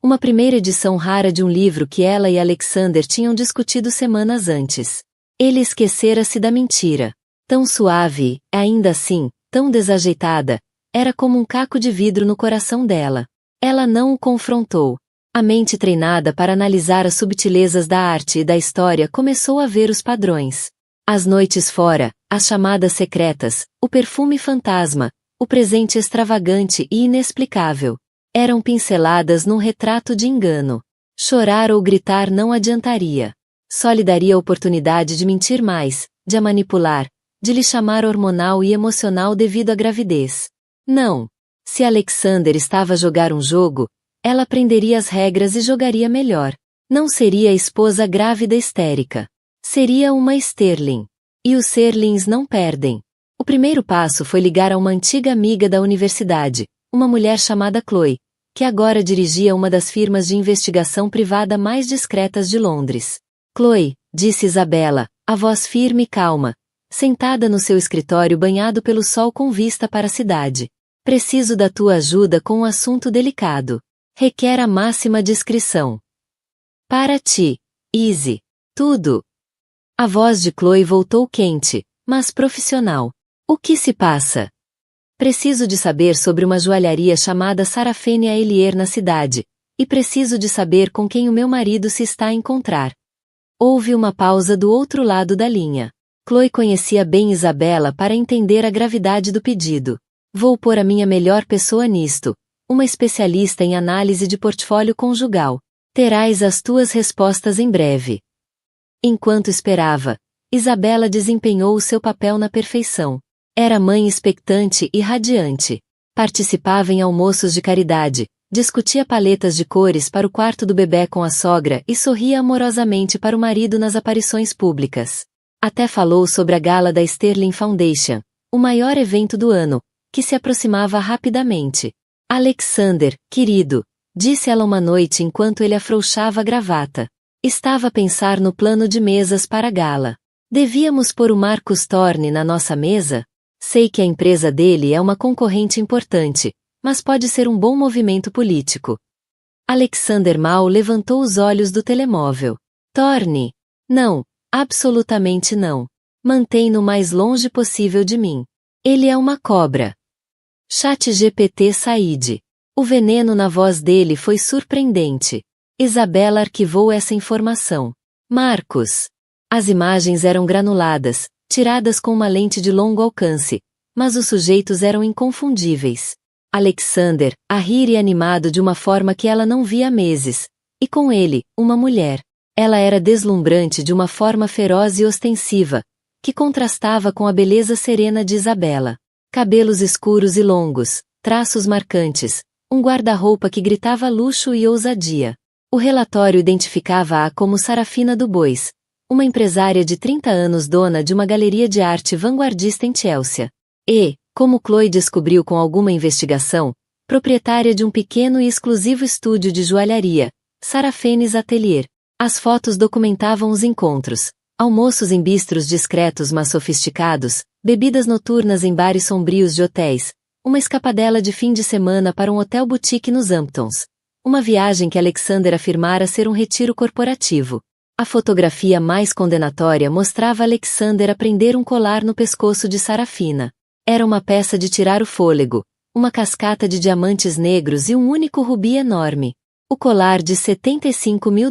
Uma primeira edição rara de um livro que ela e Alexander tinham discutido semanas antes. Ele esquecera-se da mentira. Tão suave, ainda assim, tão desajeitada, era como um caco de vidro no coração dela. Ela não o confrontou. A mente treinada para analisar as subtilezas da arte e da história começou a ver os padrões. As noites fora, as chamadas secretas, o perfume fantasma, o presente extravagante e inexplicável. Eram pinceladas num retrato de engano. Chorar ou gritar não adiantaria. Só lhe daria a oportunidade de mentir mais, de a manipular, de lhe chamar hormonal e emocional devido à gravidez. Não. Se Alexander estava a jogar um jogo, ela aprenderia as regras e jogaria melhor. Não seria a esposa grávida histérica. Seria uma Sterling. E os Sterlings não perdem. O primeiro passo foi ligar a uma antiga amiga da universidade, uma mulher chamada Chloe, que agora dirigia uma das firmas de investigação privada mais discretas de Londres. Chloe, disse Isabela, a voz firme e calma, sentada no seu escritório banhado pelo sol com vista para a cidade. Preciso da tua ajuda com um assunto delicado. Requer a máxima discrição. Para ti, Easy. Tudo. A voz de Chloe voltou quente, mas profissional. O que se passa? Preciso de saber sobre uma joalharia chamada Sarafenia Elier na cidade, e preciso de saber com quem o meu marido se está a encontrar. Houve uma pausa do outro lado da linha. Chloe conhecia bem Isabela para entender a gravidade do pedido. Vou pôr a minha melhor pessoa nisto, uma especialista em análise de portfólio conjugal. Terás as tuas respostas em breve. Enquanto esperava, Isabela desempenhou o seu papel na perfeição. Era mãe expectante e radiante. Participava em almoços de caridade, discutia paletas de cores para o quarto do bebê com a sogra e sorria amorosamente para o marido nas aparições públicas. Até falou sobre a gala da Sterling Foundation, o maior evento do ano, que se aproximava rapidamente. Alexander, querido, disse ela uma noite enquanto ele afrouxava a gravata. Estava a pensar no plano de mesas para a gala. Devíamos pôr o Marcus Thorne na nossa mesa? Sei que a empresa dele é uma concorrente importante, mas pode ser um bom movimento político. Alexander mal levantou os olhos do telemóvel. Thorne? Não, absolutamente não. Mantém-no o mais longe possível de mim. Ele é uma cobra. ChatGPT Said. O veneno na voz dele foi surpreendente. Isabela arquivou essa informação. Marcos. As imagens eram granuladas, tiradas com uma lente de longo alcance, mas os sujeitos eram inconfundíveis. Alexander, a rir e animado de uma forma que ela não via há meses, e com ele, uma mulher. Ela era deslumbrante de uma forma feroz e ostensiva, que contrastava com a beleza serena de Isabela. Cabelos escuros e longos, traços marcantes, um guarda-roupa que gritava luxo e ousadia. O relatório identificava-a como Sarafina Dubois, uma empresária de 30 anos dona de uma galeria de arte vanguardista em Chelsea. E, como Chloe descobriu com alguma investigação, proprietária de um pequeno e exclusivo estúdio de joalharia, Sarafenis Atelier. As fotos documentavam os encontros, almoços em bistros discretos mas sofisticados, bebidas noturnas em bares sombrios de hotéis, uma escapadela de fim de semana para um hotel boutique nos Hamptons. Uma viagem que Alexander afirmara ser um retiro corporativo. A fotografia mais condenatória mostrava Alexander a prender um colar no pescoço de Sarafina. Era uma peça de tirar o fôlego, uma cascata de diamantes negros e um único rubi enorme. O colar de $75 mil.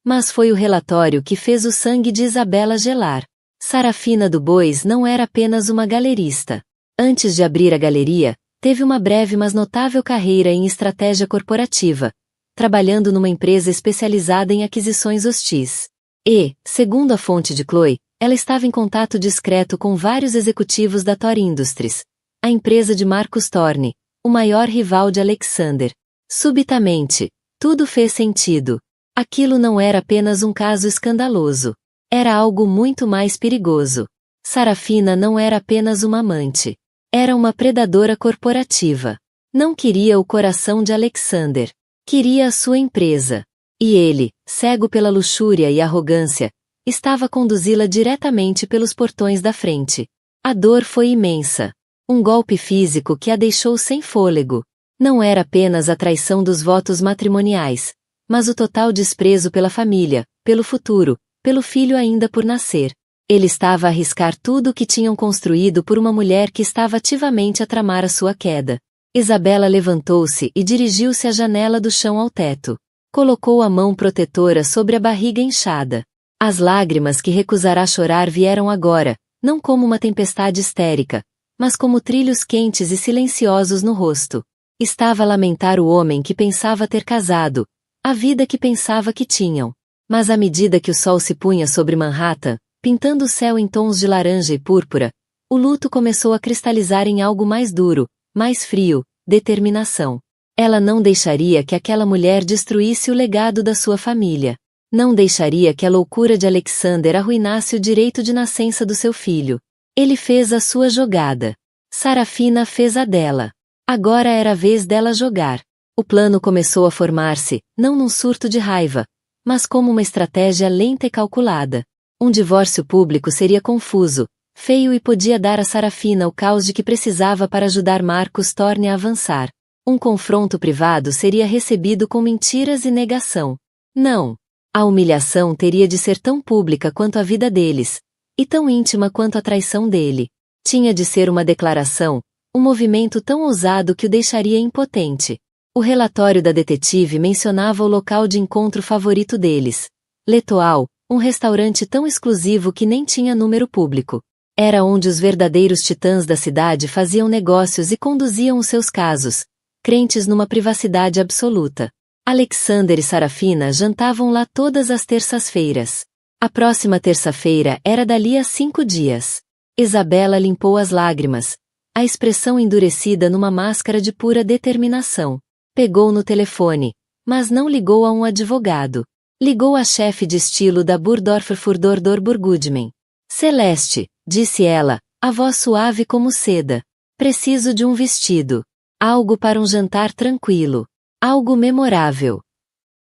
Mas foi o relatório que fez o sangue de Isabela gelar. Sarafina Dubois não era apenas uma galerista. Antes de abrir a galeria, teve uma breve mas notável carreira em estratégia corporativa, trabalhando numa empresa especializada em aquisições hostis. E, segundo a fonte de Chloe, ela estava em contato discreto com vários executivos da Thor Industries, a empresa de Marcus Thorne, o maior rival de Alexander. Subitamente, tudo fez sentido. Aquilo não era apenas um caso escandaloso. Era algo muito mais perigoso. Sarafina não era apenas uma amante. Era uma predadora corporativa. Não queria o coração de Alexander. Queria a sua empresa. E ele, cego pela luxúria e arrogância, estava a conduzi-la diretamente pelos portões da frente. A dor foi imensa. Um golpe físico que a deixou sem fôlego. Não era apenas a traição dos votos matrimoniais, mas o total desprezo pela família, pelo futuro, pelo filho ainda por nascer. Ele estava a arriscar tudo o que tinham construído por uma mulher que estava ativamente a tramar a sua queda. Isabela levantou-se e dirigiu-se à janela do chão ao teto. Colocou a mão protetora sobre a barriga inchada. As lágrimas que recusará chorar vieram agora, não como uma tempestade histérica, mas como trilhos quentes e silenciosos no rosto. Estava a lamentar o homem que pensava ter casado, a vida que pensava que tinham. Mas à medida que o sol se punha sobre Manhattan, pintando o céu em tons de laranja e púrpura, o luto começou a cristalizar em algo mais duro, mais frio, determinação. Ela não deixaria que aquela mulher destruísse o legado da sua família. Não deixaria que a loucura de Alexander arruinasse o direito de nascença do seu filho. Ele fez a sua jogada. Sarafina fez a dela. Agora era a vez dela jogar. O plano começou a formar-se, não num surto de raiva, mas como uma estratégia lenta e calculada. Um divórcio público seria confuso, feio e podia dar a Sarafina o caos de que precisava para ajudar Marcos Thorne a avançar. Um confronto privado seria recebido com mentiras e negação. Não. A humilhação teria de ser tão pública quanto a vida deles, e tão íntima quanto a traição dele. Tinha de ser uma declaração, um movimento tão ousado que o deixaria impotente. O relatório da detetive mencionava o local de encontro favorito deles. L'Etoile, um restaurante tão exclusivo que nem tinha número público. Era onde os verdadeiros titãs da cidade faziam negócios e conduziam os seus casos, crentes numa privacidade absoluta. Alexander e Sarafina jantavam lá todas as terças-feiras. A próxima terça-feira era dali a 5 dias. Isabela limpou as lágrimas, a expressão endurecida numa máscara de pura determinação. Pegou no telefone, mas não ligou a um advogado. Ligou à chefe de estilo da Burdorfer Furdordor Burgudman. Celeste, disse ela, a voz suave como seda. Preciso de um vestido. Algo para um jantar tranquilo. Algo memorável.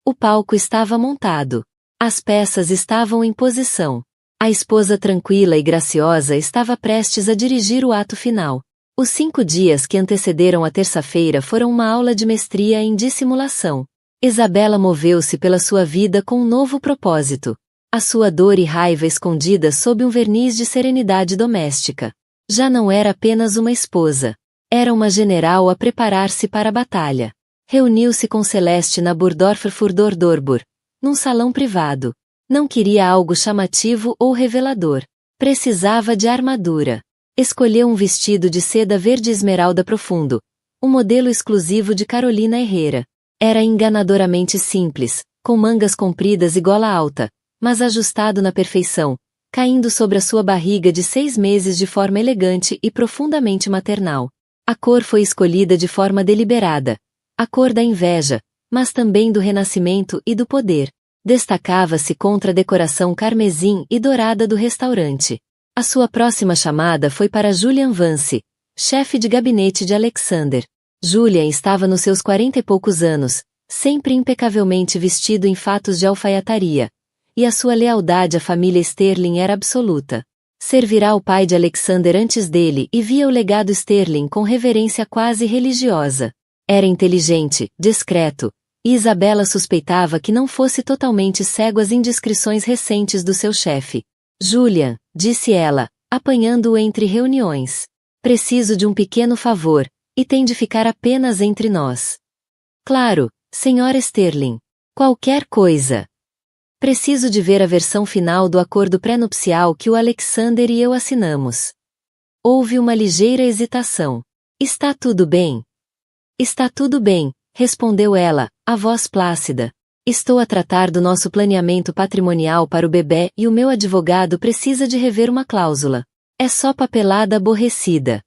O palco estava montado. As peças estavam em posição. A esposa tranquila e graciosa estava prestes a dirigir o ato final. Os 5 dias que antecederam a terça-feira foram uma aula de mestria em dissimulação. Isabela moveu-se pela sua vida com um novo propósito. A sua dor e raiva escondidas sob um verniz de serenidade doméstica. Já não era apenas uma esposa. Era uma general a preparar-se para a batalha. Reuniu-se com Celeste na Burdorfer Furdordorbur, num salão privado. Não queria algo chamativo ou revelador. Precisava de armadura. Escolheu um vestido de seda verde esmeralda profundo, um modelo exclusivo de Carolina Herrera. Era enganadoramente simples, com mangas compridas e gola alta, mas ajustado na perfeição, caindo sobre a sua barriga de 6 meses de forma elegante e profundamente maternal. A cor foi escolhida de forma deliberada, a cor da inveja, mas também do renascimento e do poder. Destacava-se contra a decoração carmesim e dourada do restaurante. A sua próxima chamada foi para Julian Vance, chefe de gabinete de Alexander. Julian estava nos seus 40 e poucos anos, sempre impecavelmente vestido em fatos de alfaiataria, e a sua lealdade à família Sterling era absoluta. Servirá o pai de Alexander antes dele e via o legado Sterling com reverência quase religiosa. Era inteligente, discreto, e Isabela suspeitava que não fosse totalmente cego às indiscrições recentes do seu chefe. Julian, disse ela, apanhando-o entre reuniões. Preciso de um pequeno favor, e tem de ficar apenas entre nós. Claro, senhora Sterling. Qualquer coisa. Preciso de ver a versão final do acordo pré-nupcial que o Alexander e eu assinamos. Houve uma ligeira hesitação. Está tudo bem? Está tudo bem, respondeu ela, a voz plácida. Estou a tratar do nosso planeamento patrimonial para o bebê e o meu advogado precisa de rever uma cláusula. É só papelada aborrecida.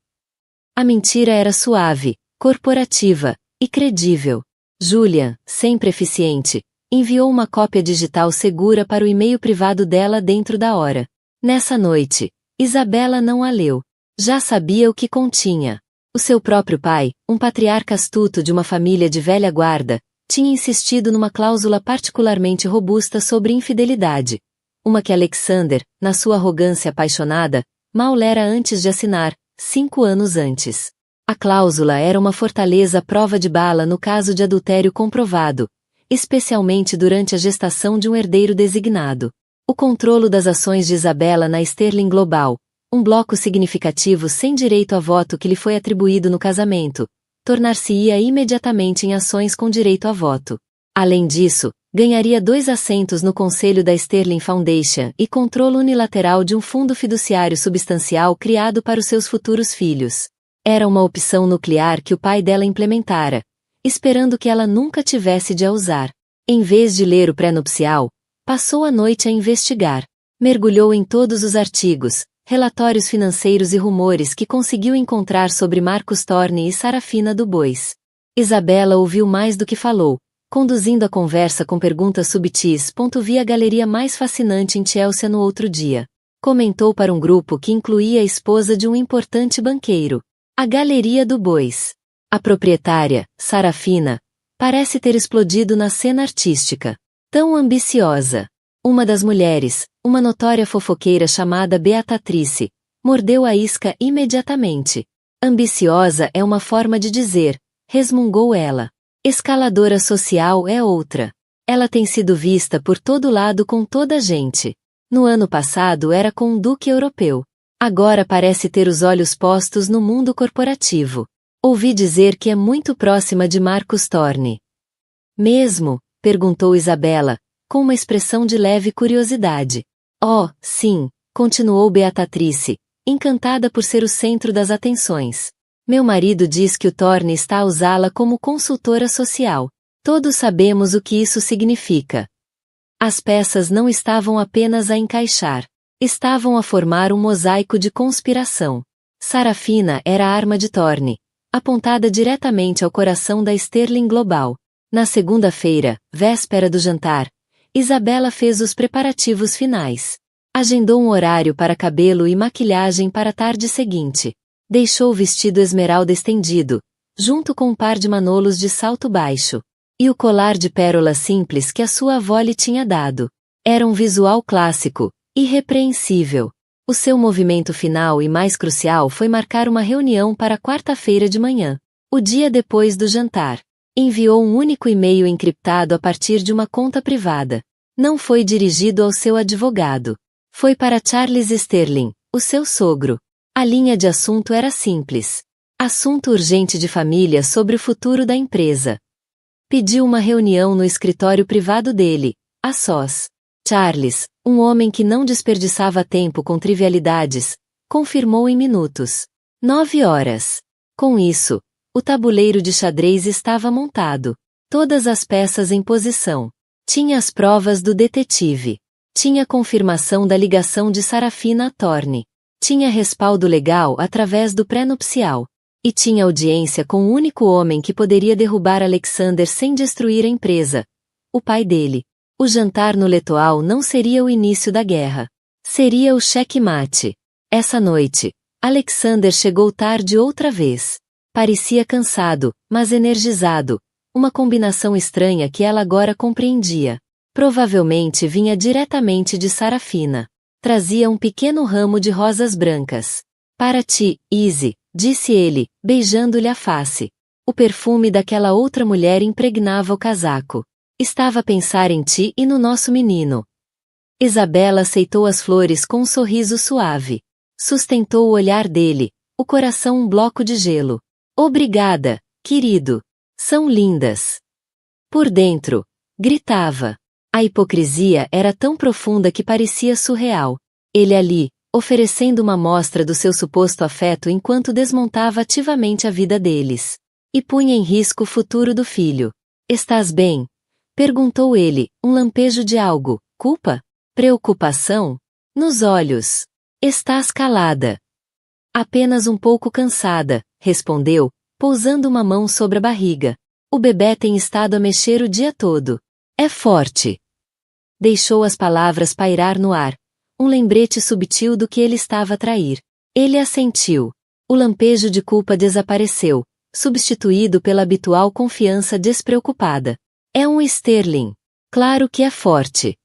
A mentira era suave, corporativa e credível. Julian, sempre eficiente, enviou uma cópia digital segura para o e-mail privado dela dentro da hora. Nessa noite, Isabela não a leu. Já sabia o que continha. O seu próprio pai, um patriarca astuto de uma família de velha guarda, tinha insistido numa cláusula particularmente robusta sobre infidelidade. Uma que Alexander, na sua arrogância apaixonada, mal lera antes de assinar, 5 anos antes. A cláusula era uma fortaleza à prova de bala no caso de adultério comprovado, especialmente durante a gestação de um herdeiro designado. O controle das ações de Isabela na Sterling Global, um bloco significativo sem direito a voto que lhe foi atribuído no casamento, tornar-se-ia imediatamente em ações com direito a voto. Além disso, ganharia 2 assentos no conselho da Sterling Foundation e controle unilateral de um fundo fiduciário substancial criado para os seus futuros filhos. Era uma opção nuclear que o pai dela implementara, esperando que ela nunca tivesse de a usar. Em vez de ler o pré-nupcial, passou a noite a investigar. Mergulhou em todos os artigos, relatórios financeiros e rumores que conseguiu encontrar sobre Marcus Thorne e Sarafina Dubois. Isabella ouviu mais do que falou, conduzindo a conversa com perguntas subtis. Vi a galeria mais fascinante em Chelsea no outro dia. Comentou para um grupo que incluía a esposa de um importante banqueiro. A Galeria Dubois. A proprietária, Sarafina, parece ter explodido na cena artística. Tão ambiciosa. Uma das mulheres, uma notória fofoqueira chamada Beatrice, mordeu a isca imediatamente. Ambiciosa é uma forma de dizer, resmungou ela. Escaladora social é outra. Ela tem sido vista por todo lado com toda a gente. No ano passado era com um duque europeu. Agora parece ter os olhos postos no mundo corporativo. Ouvi dizer que é muito próxima de Marcus Thorne. Mesmo? Perguntou Isabella, com uma expressão de leve curiosidade. Oh, sim, continuou Beatrice, encantada por ser o centro das atenções. Meu marido diz que o Thorne está a usá-la como consultora social. Todos sabemos o que isso significa. As peças não estavam apenas a encaixar. Estavam a formar um mosaico de conspiração. Sarafina era a arma de Thorne, apontada diretamente ao coração da Sterling Global. Na segunda-feira, véspera do jantar, Isabella fez os preparativos finais. Agendou um horário para cabelo e maquilhagem para a tarde seguinte. Deixou o vestido esmeralda estendido, junto com um par de manolos de salto baixo, e o colar de pérolas simples que a sua avó lhe tinha dado. Era um visual clássico, irrepreensível. O seu movimento final e mais crucial foi marcar uma reunião para quarta-feira de manhã, o dia depois do jantar. Enviou um único e-mail encriptado a partir de uma conta privada. Não foi dirigido ao seu advogado. Foi para Charles Sterling, o seu sogro. A linha de assunto era simples. Assunto urgente de família sobre o futuro da empresa. Pediu uma reunião no escritório privado dele, a sós. Charles, um homem que não desperdiçava tempo com trivialidades, confirmou em minutos. 9 horas. Com isso, o tabuleiro de xadrez estava montado. Todas as peças em posição. Tinha as provas do detetive. Tinha confirmação da ligação de Sarafina a Thorne. Tinha respaldo legal através do pré-nupcial. E tinha audiência com o único homem que poderia derrubar Alexander sem destruir a empresa. O pai dele. O jantar no Letoal não seria o início da guerra. Seria o checkmate. Essa noite, Alexander chegou tarde outra vez. Parecia cansado, mas energizado. Uma combinação estranha que ela agora compreendia. Provavelmente vinha diretamente de Sarafina. Trazia um pequeno ramo de rosas brancas. Para ti, Izzy, disse ele, beijando-lhe a face. O perfume daquela outra mulher impregnava o casaco. Estava a pensar em ti e no nosso menino. Isabella aceitou as flores com um sorriso suave. Sustentou o olhar dele, o coração um bloco de gelo. Obrigada, querido. São lindas. Por dentro, gritava. A hipocrisia era tão profunda que parecia surreal. Ele ali, oferecendo uma amostra do seu suposto afeto enquanto desmontava ativamente a vida deles. E punha em risco o futuro do filho. Estás bem? Perguntou ele, um lampejo de algo. Culpa? Preocupação? Nos olhos. Estás calada. Apenas um pouco cansada, respondeu, pousando uma mão sobre a barriga. O bebê tem estado a mexer o dia todo. É forte. Deixou as palavras pairar no ar. Um lembrete subtil do que ele estava a trair. Ele assentiu. O lampejo de culpa desapareceu, substituído pela habitual confiança despreocupada. É um Sterling. Claro que é forte.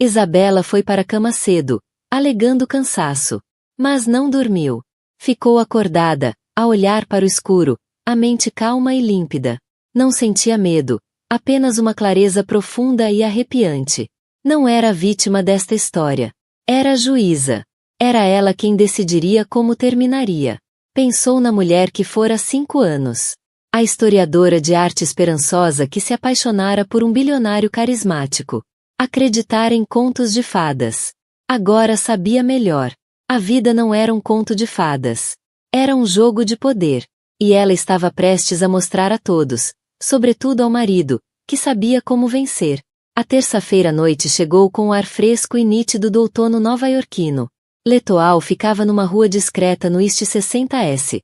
Isabella foi para a cama cedo, alegando cansaço. Mas não dormiu. Ficou acordada, a olhar para o escuro, a mente calma e límpida. Não sentia medo, apenas uma clareza profunda e arrepiante. Não era a vítima desta história. Era a juíza. Era ela quem decidiria como terminaria. Pensou na mulher que fora há 5 anos. A historiadora de arte esperançosa que se apaixonara por um bilionário carismático. Acreditara em contos de fadas. Agora sabia melhor. A vida não era um conto de fadas. Era um jogo de poder. E ela estava prestes a mostrar a todos, sobretudo ao marido, que sabia como vencer. A terça-feira à noite chegou com o ar fresco e nítido do outono nova-iorquino. Letoal ficava numa rua discreta no East 60S.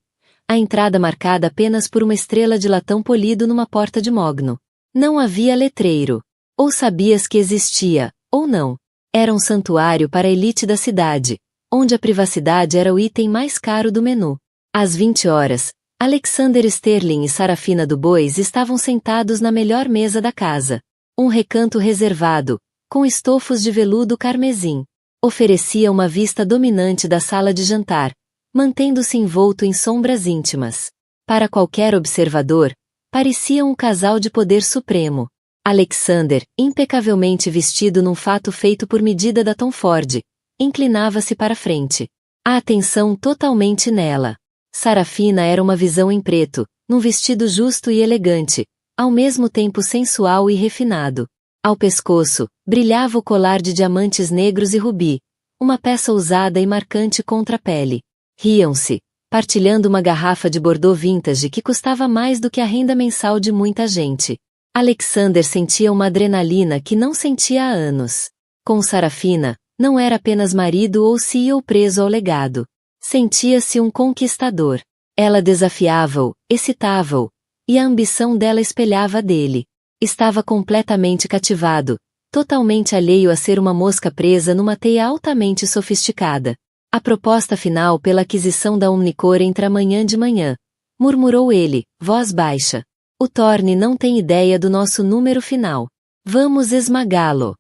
A entrada marcada apenas por uma estrela de latão polido numa porta de mogno. Não havia letreiro. Ou sabias que existia, ou não. Era um santuário para a elite da cidade, onde a privacidade era o item mais caro do menu. Às 20 horas, Alexander Sterling e Sarafina Dubois estavam sentados na melhor mesa da casa. Um recanto reservado, com estofos de veludo carmesim. Oferecia uma vista dominante da sala de jantar, mantendo-se envolto em sombras íntimas. Para qualquer observador, parecia um casal de poder supremo. Alexander, impecavelmente vestido num fato feito por medida da Tom Ford, inclinava-se para frente. A atenção totalmente nela. Sarafina era uma visão em preto, num vestido justo e elegante, ao mesmo tempo sensual e refinado. Ao pescoço, brilhava o colar de diamantes negros e rubi, uma peça ousada e marcante contra a pele. Riam-se, partilhando uma garrafa de Bordeaux vintage que custava mais do que a renda mensal de muita gente. Alexander sentia uma adrenalina que não sentia há anos. Com Sarafina, não era apenas marido ou CEO preso ao legado. Sentia-se um conquistador. Ela desafiava-o, excitava-o, e a ambição dela espelhava a dele. Estava completamente cativado, totalmente alheio a ser uma mosca presa numa teia altamente sofisticada. A proposta final pela aquisição da Omnicore entra amanhã de manhã, murmurou ele, voz baixa. O Thorne não tem ideia do nosso número final. Vamos esmagá-lo.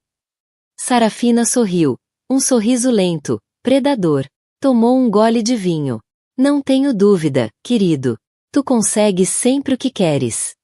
Sarafina sorriu, um sorriso lento, predador. Tomou um gole de vinho. Não tenho dúvida, querido. Tu consegues sempre o que queres.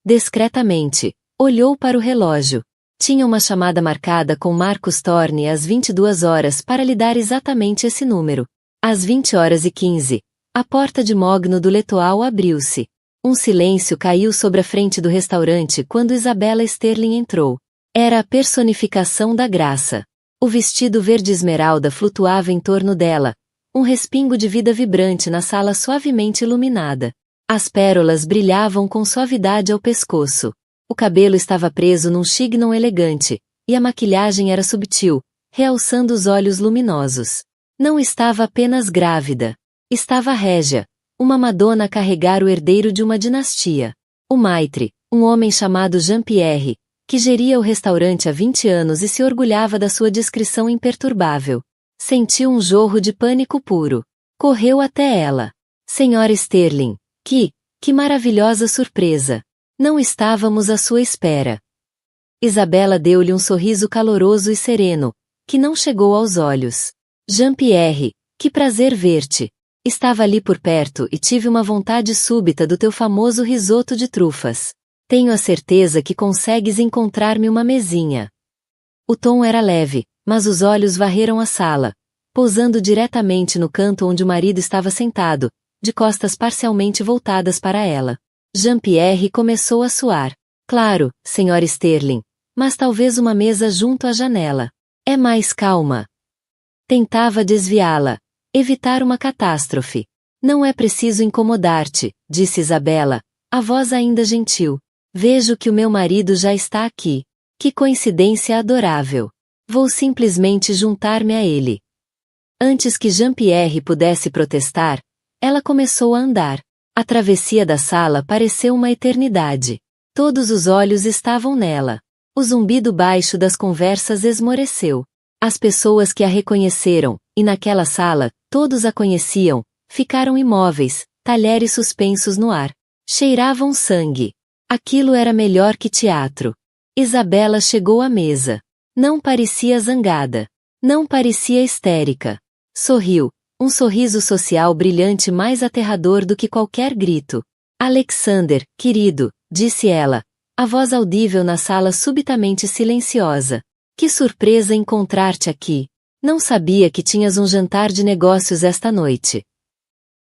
Discretamente, olhou para o relógio. Tinha uma chamada marcada com Marcus Thorne às 22 horas para lhe dar exatamente esse número. Às 20h15, a porta de mogno do Letoal abriu-se. Um silêncio caiu sobre a frente do restaurante quando Isabella Sterling entrou. Era a personificação da graça. O vestido verde esmeralda flutuava em torno dela, um respingo de vida vibrante na sala suavemente iluminada. As pérolas brilhavam com suavidade ao pescoço. O cabelo estava preso num chignon elegante, e a maquilhagem era subtil, realçando os olhos luminosos. Não estava apenas grávida. Estava régia, uma Madonna a carregar o herdeiro de uma dinastia. O maitre, um homem chamado Jean-Pierre, que geria o restaurante há 20 anos e se orgulhava da sua discrição imperturbável. Sentiu um jorro de pânico puro. Correu até ela. Senhora Sterling, que maravilhosa surpresa! Não estávamos à sua espera. Isabella deu-lhe um sorriso caloroso e sereno, que não chegou aos olhos. Jean-Pierre, que prazer ver-te. Estava ali por perto e tive uma vontade súbita do teu famoso risoto de trufas. Tenho a certeza que consegues encontrar-me uma mesinha. O tom era leve, mas os olhos varreram a sala, pousando diretamente no canto onde o marido estava sentado, de costas parcialmente voltadas para ela. Jean-Pierre começou a suar. Claro, senhora Sterling, mas talvez uma mesa junto à janela. É mais calma. Tentava desviá-la, evitar uma catástrofe. Não é preciso incomodar-te, disse Isabella, a voz ainda gentil. Vejo que o meu marido já está aqui. Que coincidência adorável. Vou simplesmente juntar-me a ele. Antes que Jean-Pierre pudesse protestar, ela começou a andar. A travessia da sala pareceu uma eternidade. Todos os olhos estavam nela. O zumbido baixo das conversas esmoreceu. As pessoas que a reconheceram, e naquela sala, todos a conheciam, ficaram imóveis, talheres suspensos no ar. Cheiravam sangue. Aquilo era melhor que teatro. Isabella chegou à mesa. Não parecia zangada. Não parecia histérica. Sorriu, um sorriso social brilhante mais aterrador do que qualquer grito. Alexander, querido, disse ela, a voz audível na sala subitamente silenciosa. Que surpresa encontrar-te aqui. Não sabia que tinhas um jantar de negócios esta noite.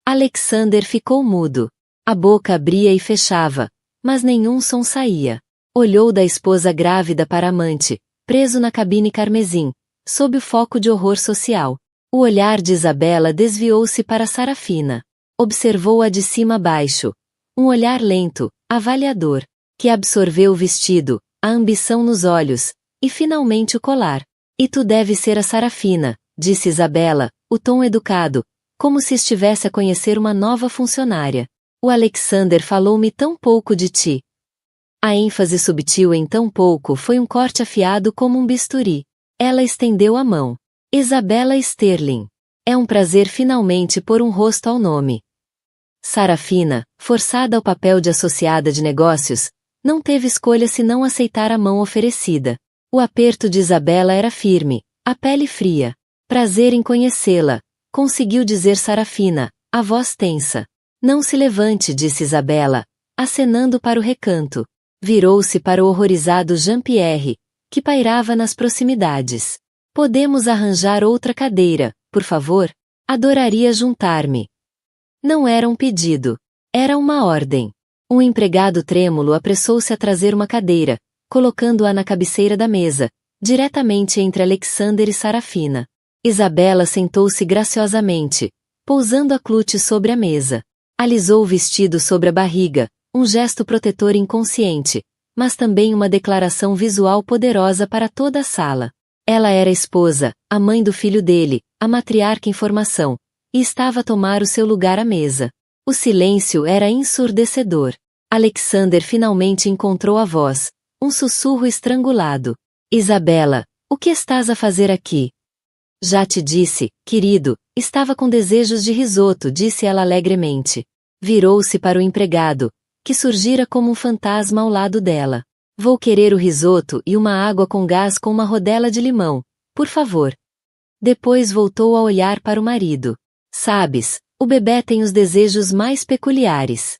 Alexander ficou mudo. A boca abria e fechava, mas nenhum som saía. Olhou da esposa grávida para a amante, preso na cabine carmesim, sob o foco de horror social. O olhar de Isabela desviou-se para Sarafina. Observou-a de cima a baixo. Um olhar lento, avaliador, que absorveu o vestido, a ambição nos olhos, e finalmente o colar. E tu deves ser a Sarafina, disse Isabela, o tom educado, como se estivesse a conhecer uma nova funcionária. O Alexander falou-me tão pouco de ti. A ênfase subtil em tão pouco foi um corte afiado como um bisturi. Ela estendeu a mão. Isabela Sterling. É um prazer finalmente pôr um rosto ao nome. Sarafina, forçada ao papel de associada de negócios, não teve escolha senão aceitar a mão oferecida. O aperto de Isabela era firme, a pele fria. Prazer em conhecê-la, conseguiu dizer Sarafina, a voz tensa. Não se levante, disse Isabela, acenando para o recanto. Virou-se para o horrorizado Jean-Pierre, que pairava nas proximidades. Podemos arranjar outra cadeira, por favor? Adoraria juntar-me. Não era um pedido. Era uma ordem. Um empregado trêmulo apressou-se a trazer uma cadeira, colocando-a na cabeceira da mesa, diretamente entre Alexander e Sarafina. Isabela sentou-se graciosamente, pousando a clute sobre a mesa. Alisou o vestido sobre a barriga, um gesto protetor inconsciente, mas também uma declaração visual poderosa para toda a sala. Ela era a esposa, a mãe do filho dele, a matriarca em formação, e estava a tomar o seu lugar à mesa. O silêncio era ensurdecedor. Alexander finalmente encontrou a voz, um sussurro estrangulado. Isabela, o que estás a fazer aqui? Já te disse, querido, estava com desejos de risoto, disse ela alegremente. Virou-se para o empregado, que surgira como um fantasma ao lado dela. Vou querer o risoto e uma água com gás com uma rodela de limão, por favor. Depois voltou a olhar para o marido. Sabes, o bebê tem os desejos mais peculiares.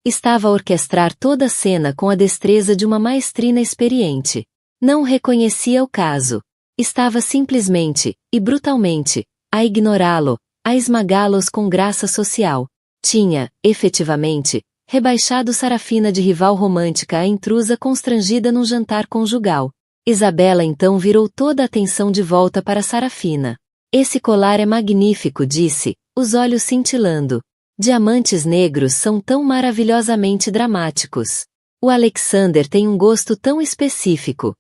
Estava a orquestrar toda a cena com a destreza de uma maestrina experiente. Não reconhecia o caso. Estava simplesmente, e brutalmente, a ignorá-lo, a esmagá-los com graça social. Tinha, efetivamente, rebaixado Sarafina de rival romântica a intrusa constrangida num jantar conjugal. Isabela então virou toda a atenção de volta para Sarafina. Esse colar é magnífico, disse, os olhos cintilando. Diamantes negros são tão maravilhosamente dramáticos. O Alexander tem um gosto tão específico.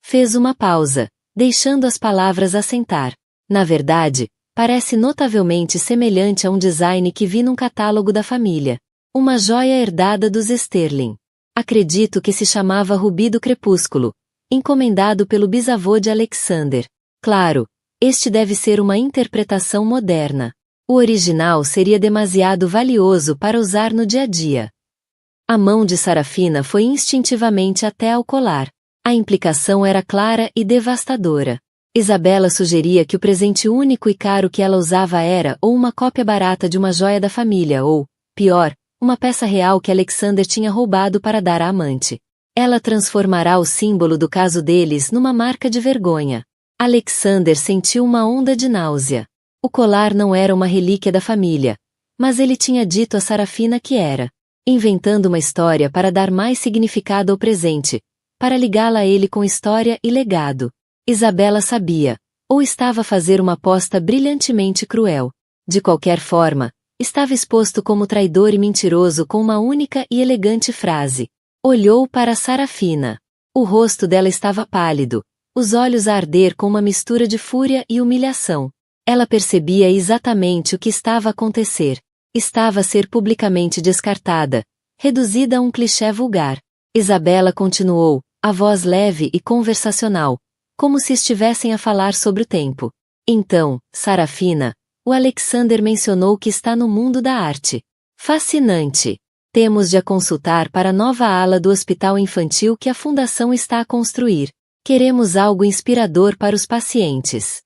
Fez uma pausa, deixando as palavras assentar. Na verdade, parece notavelmente semelhante a um design que vi num catálogo da família. Uma joia herdada dos Sterling. Acredito que se chamava Rubi do Crepúsculo, encomendado pelo bisavô de Alexander. Claro, este deve ser uma interpretação moderna. O original seria demasiado valioso para usar no dia a dia. A mão de Sarafina foi instintivamente até ao colar. A implicação era clara e devastadora. Isabela sugeria que o presente único e caro que ela usava era ou uma cópia barata de uma joia da família ou, pior, uma peça real que Alexander tinha roubado para dar à amante. Ela transformará o símbolo do caso deles numa marca de vergonha. Alexander sentiu uma onda de náusea. O colar não era uma relíquia da família, mas ele tinha dito a Sarafina que era. Inventando uma história para dar mais significado ao presente, para ligá-la a ele com história e legado. Isabela sabia, ou estava a fazer uma aposta brilhantemente cruel. De qualquer forma, estava exposto como traidor e mentiroso com uma única e elegante frase. Olhou para Sarafina. O rosto dela estava pálido, os olhos a arder com uma mistura de fúria e humilhação. Ela percebia exatamente o que estava a acontecer. Estava a ser publicamente descartada, reduzida a um clichê vulgar. Isabela continuou, a voz leve e conversacional, como se estivessem a falar sobre o tempo. Então, Sarafina, o Alexander mencionou que está no mundo da arte. Fascinante. Temos de a consultar para a nova ala do hospital infantil que a fundação está a construir. Queremos algo inspirador para os pacientes.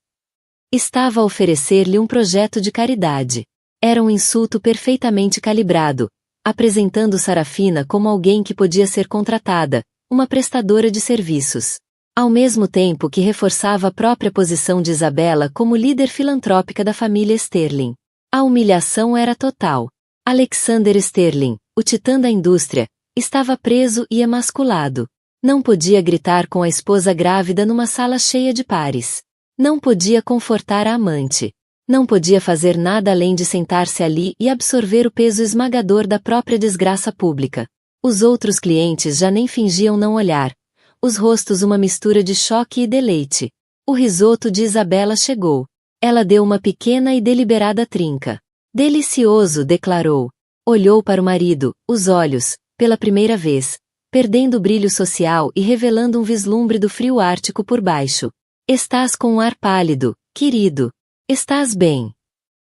Estava a oferecer-lhe um projeto de caridade. Era um insulto perfeitamente calibrado, apresentando Sarafina como alguém que podia ser contratada, uma prestadora de serviços. Ao mesmo tempo que reforçava a própria posição de Isabela como líder filantrópica da família Sterling. A humilhação era total. Alexander Sterling, o titã da indústria, estava preso e emasculado. Não podia gritar com a esposa grávida numa sala cheia de pares. Não podia confortar a amante. Não podia fazer nada além de sentar-se ali e absorver o peso esmagador da própria desgraça pública. Os outros clientes já nem fingiam não olhar. Os rostos uma mistura de choque e deleite. O risoto de Isabela chegou. Ela deu uma pequena e deliberada trinca. Delicioso, declarou. Olhou para o marido, os olhos, pela primeira vez, perdendo o brilho social e revelando um vislumbre do frio ártico por baixo. Estás com um ar pálido, querido. Estás bem?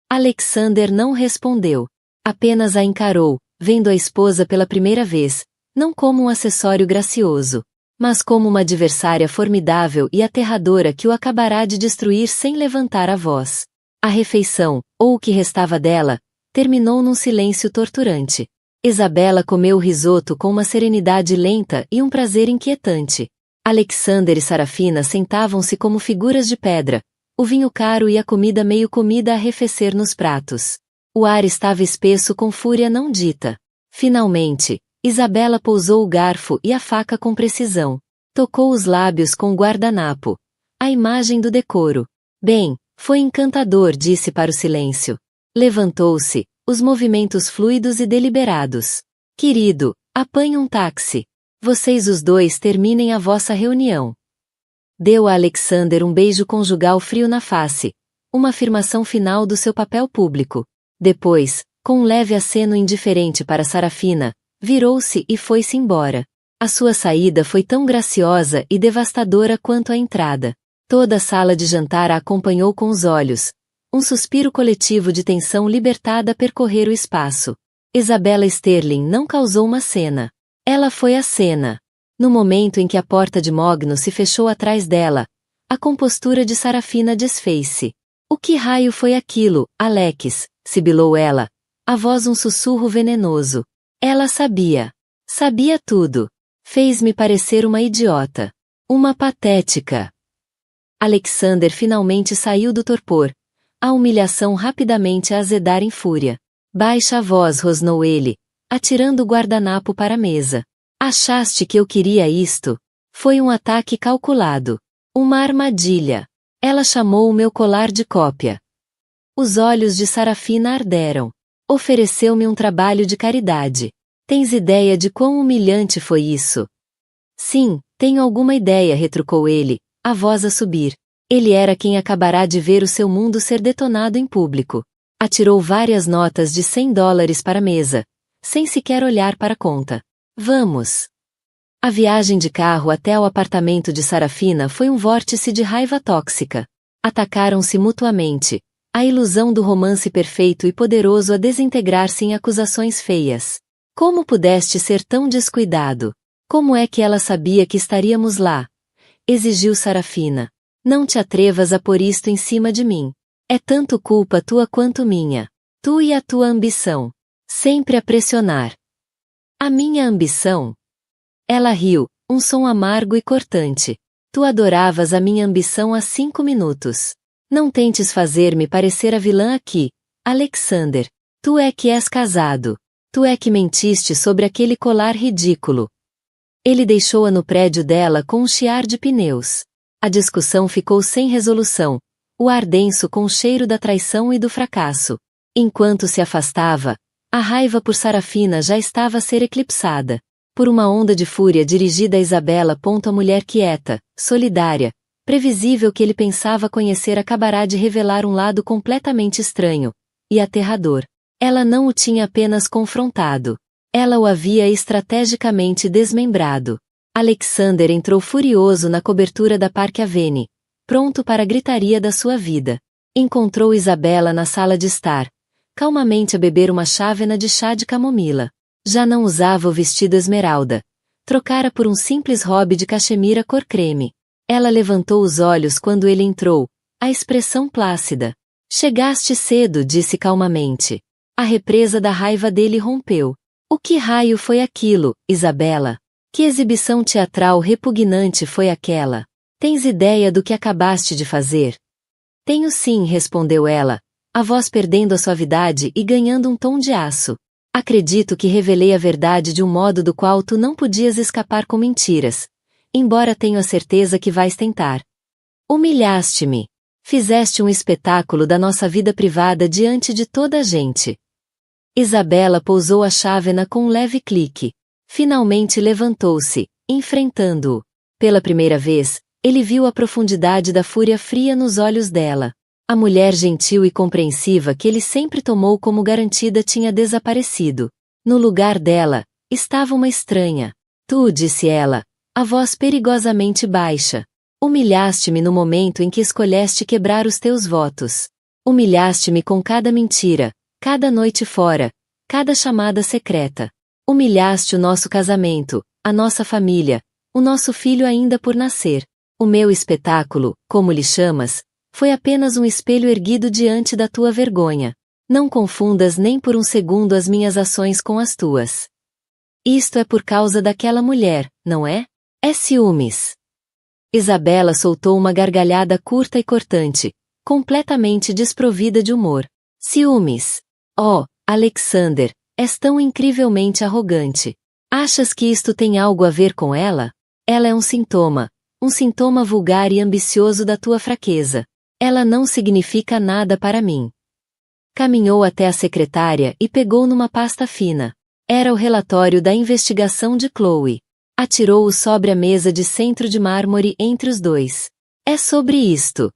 Alexander não respondeu. Apenas a encarou, vendo a esposa pela primeira vez, não como um acessório gracioso, mas como uma adversária formidável e aterradora que o acabará de destruir sem levantar a voz. A refeição, ou o que restava dela, terminou num silêncio torturante. Isabela comeu o risoto com uma serenidade lenta e um prazer inquietante. Alexander e Sarafina sentavam-se como figuras de pedra, o vinho caro e a comida meio comida a arrefecer nos pratos. O ar estava espesso com fúria não dita. Finalmente, Isabela pousou o garfo e a faca com precisão. Tocou os lábios com o guardanapo. A imagem do decoro. Bem, foi encantador, disse para o silêncio. Levantou-se, os movimentos fluidos e deliberados. Querido, apanhe um táxi. Vocês os dois terminem a vossa reunião. Deu a Alexander um beijo conjugal frio na face, uma afirmação final do seu papel público. Depois, com um leve aceno indiferente para Sarafina, virou-se e foi-se embora. A sua saída foi tão graciosa e devastadora quanto a entrada. Toda a sala de jantar a acompanhou com os olhos. Um suspiro coletivo de tensão libertada percorrer o espaço. Isabela Sterling não causou uma cena. Ela foi a cena. No momento em que a porta de mogno se fechou atrás dela, a compostura de Sarafina desfez-se. O que raio foi aquilo, Alex? Sibilou ela. A voz um sussurro venenoso. Ela sabia. Sabia tudo. Fez-me parecer uma idiota. Uma patética. Alexander finalmente saiu do torpor. A humilhação rapidamente a azedar em fúria. Baixa a voz, rosnou ele, atirando o guardanapo para a mesa. Achaste que eu queria isto? Foi um ataque calculado. Uma armadilha. Ela chamou o meu colar de cópia. Os olhos de Sarafina arderam. Ofereceu-me um trabalho de caridade. Tens ideia de quão humilhante foi isso? Sim, tenho alguma ideia, retrucou ele, a voz a subir. Ele era quem acabará de ver o seu mundo ser detonado em público. Atirou várias notas de $100 para a mesa, sem sequer olhar para a conta. Vamos. A viagem de carro até o apartamento de Sarafina foi um vórtice de raiva tóxica. Atacaram-se mutuamente. A ilusão do romance perfeito e poderoso a desintegrar-se em acusações feias. Como pudeste ser tão descuidado? Como é que ela sabia que estaríamos lá? Exigiu Sarafina. Não te atrevas a pôr isto em cima de mim. É tanto culpa tua quanto minha. Tu e a tua ambição. Sempre a pressionar. A minha ambição? Ela riu, um som amargo e cortante. Tu adoravas a minha ambição há 5 minutos. Não tentes fazer-me parecer a vilã aqui, Alexander. Tu é que és casado. Tu é que mentiste sobre aquele colar ridículo. Ele deixou-a no prédio dela com um chiar de pneus. A discussão ficou sem resolução, o ar denso com o cheiro da traição e do fracasso. Enquanto se afastava, a raiva por Sarafina já estava a ser eclipsada por uma onda de fúria dirigida a Isabela. A mulher quieta, solidária, previsível que ele pensava conhecer acabará de revelar um lado completamente estranho e aterrador. Ela não o tinha apenas confrontado. Ela o havia estrategicamente desmembrado. Alexander entrou furioso na cobertura da Park Avenue, pronto para a gritaria da sua vida. Encontrou Isabela na sala de estar, calmamente a beber uma chávena de chá de camomila. Já não usava o vestido esmeralda. Trocara por um simples robe de cachemira cor creme. Ela levantou os olhos quando ele entrou, a expressão plácida. Chegaste cedo, disse calmamente. A represa da raiva dele rompeu. O que raio foi aquilo, Isabela? Que exibição teatral repugnante foi aquela? Tens ideia do que acabaste de fazer? Tenho sim, respondeu ela, a voz perdendo a suavidade e ganhando um tom de aço. Acredito que revelei a verdade de um modo do qual tu não podias escapar com mentiras, embora tenho a certeza que vais tentar. Humilhaste-me. Fizeste um espetáculo da nossa vida privada diante de toda a gente. Isabela pousou a chávena com um leve clique. Finalmente levantou-se, enfrentando-o. Pela primeira vez, ele viu a profundidade da fúria fria nos olhos dela. A mulher gentil e compreensiva que ele sempre tomou como garantida tinha desaparecido. No lugar dela, estava uma estranha. Tu, disse ela, a voz perigosamente baixa. Humilhaste-me no momento em que escolheste quebrar os teus votos. Humilhaste-me com cada mentira, cada noite fora, cada chamada secreta. Humilhaste o nosso casamento, a nossa família, o nosso filho ainda por nascer. O meu espetáculo, como lhe chamas, foi apenas um espelho erguido diante da tua vergonha. Não confundas nem por um segundo as minhas ações com as tuas. Isto é por causa daquela mulher, não é? É ciúmes. Isabela soltou uma gargalhada curta e cortante, completamente desprovida de humor. Ciúmes. Oh, Alexander, és tão incrivelmente arrogante. Achas que isto tem algo a ver com ela? Ela é um sintoma vulgar e ambicioso da tua fraqueza. Ela não significa nada para mim. Caminhou até a secretária e pegou numa pasta fina. Era o relatório da investigação de Chloe. Atirou-o sobre a mesa de centro de mármore entre os dois. É sobre isto.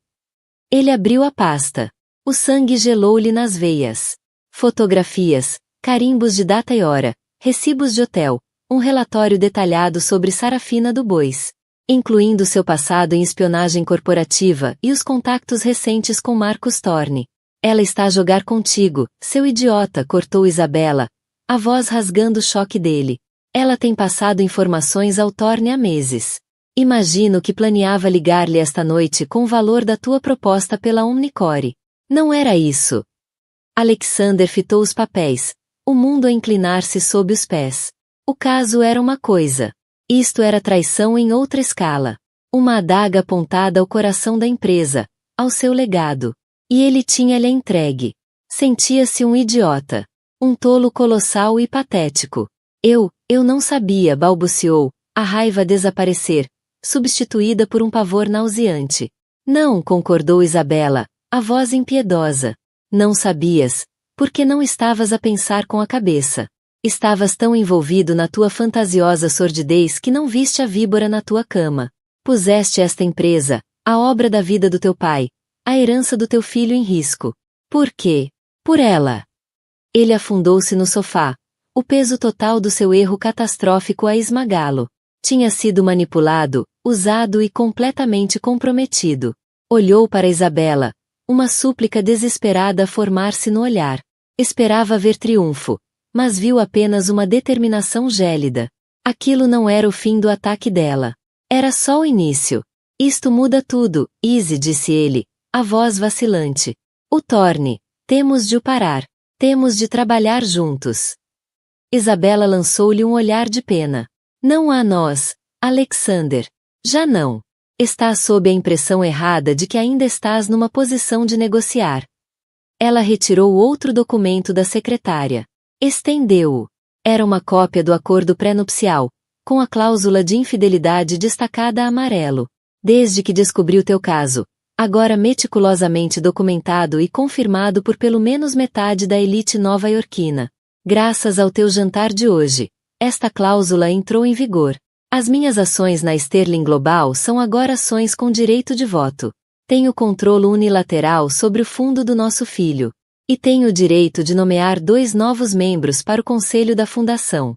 Ele abriu a pasta. O sangue gelou-lhe nas veias. Fotografias, carimbos de data e hora, recibos de hotel, um relatório detalhado sobre Sarafina du Bois, incluindo seu passado em espionagem corporativa e os contactos recentes com Marcus Thorne. Ela está a jogar contigo, seu idiota, cortou Isabela, a voz rasgando o choque dele. Ela tem passado informações ao Thorne há meses. Imagino que planeava ligar-lhe esta noite com o valor da tua proposta pela Omnicore. Não era isso. Alexander fitou os papéis, o mundo a inclinar-se sob os pés. O caso era uma coisa. Isto era traição em outra escala. Uma adaga apontada ao coração da empresa, ao seu legado. E ele tinha-lhe entregue. Sentia-se um idiota. Um tolo colossal e patético. Eu não sabia, balbuciou, a raiva a desaparecer, substituída por um pavor nauseante. Não, concordou Isabela, a voz impiedosa. Não sabias, porque não estavas a pensar com a cabeça. Estavas tão envolvido na tua fantasiosa sordidez que não viste a víbora na tua cama. Puseste esta empresa, a obra da vida do teu pai, a herança do teu filho em risco. Por quê? Por ela. Ele afundou-se no sofá. O peso total do seu erro catastrófico a esmagá-lo. Tinha sido manipulado, usado e completamente comprometido. Olhou para Isabela, uma súplica desesperada a formar-se no olhar. Esperava ver triunfo, mas viu apenas uma determinação gélida. Aquilo não era o fim do ataque dela. Era só o início. Isto muda tudo, Izzy, disse ele, a voz vacilante. O Thorne, temos de o parar. Temos de trabalhar juntos. Isabela lançou-lhe um olhar de pena. Não há nós, Alexander. Já não. Estás sob a impressão errada de que ainda estás numa posição de negociar. Ela retirou outro documento da secretária. Estendeu-o. Era uma cópia do acordo pré-nupcial, com a cláusula de infidelidade destacada a amarelo. Desde que descobriu teu caso, agora meticulosamente documentado e confirmado por pelo menos metade da elite nova-iorquina. Graças ao teu jantar de hoje, esta cláusula entrou em vigor. As minhas ações na Sterling Global são agora ações com direito de voto. Tenho controle unilateral sobre o fundo do nosso filho. E tenho o direito de nomear 2 novos membros para o conselho da fundação.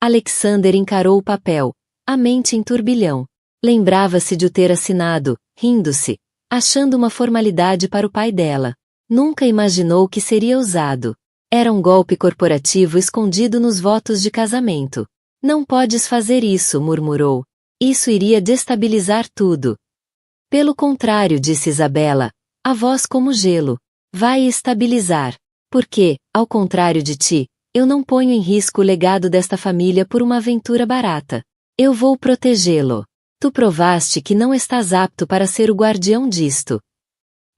Alexander encarou o papel, a mente em turbilhão. Lembrava-se de o ter assinado, rindo-se, achando uma formalidade para o pai dela. Nunca imaginou que seria usado. Era um golpe corporativo escondido nos votos de casamento. Não podes fazer isso, murmurou. Isso iria destabilizar tudo. Pelo contrário, disse Isabela, a voz como gelo. Vai estabilizar. Porque, ao contrário de ti, eu não ponho em risco o legado desta família por uma aventura barata. Eu vou protegê-lo. Tu provaste que não estás apto para ser o guardião disto.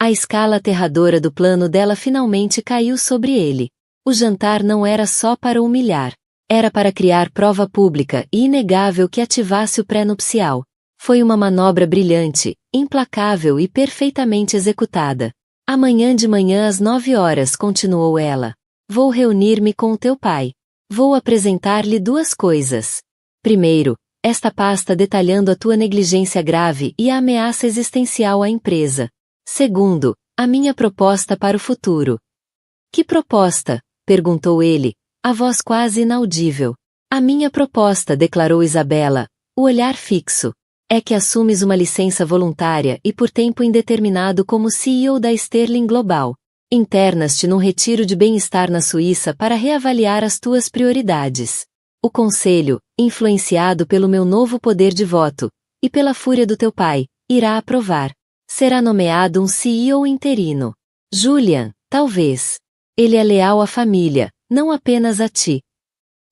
A escala aterradora do plano dela finalmente caiu sobre ele. O jantar não era só para humilhar. Era para criar prova pública e inegável que ativasse o pré-nupcial. Foi uma manobra brilhante, implacável e perfeitamente executada. Amanhã de manhã às 9 horas, continuou ela. Vou reunir-me com o teu pai. Vou apresentar-lhe duas coisas. Primeiro, esta pasta detalhando a tua negligência grave e a ameaça existencial à empresa. Segundo, a minha proposta para o futuro. Que proposta? Perguntou ele, a voz quase inaudível. A minha proposta, declarou Isabela, o olhar fixo. É que assumes uma licença voluntária e por tempo indeterminado como CEO da Sterling Global. Internas-te num retiro de bem-estar na Suíça para reavaliar as tuas prioridades. O conselho, influenciado pelo meu novo poder de voto, e pela fúria do teu pai, irá aprovar. Será nomeado um CEO interino. Julian, talvez. Ele é leal à família, não apenas a ti.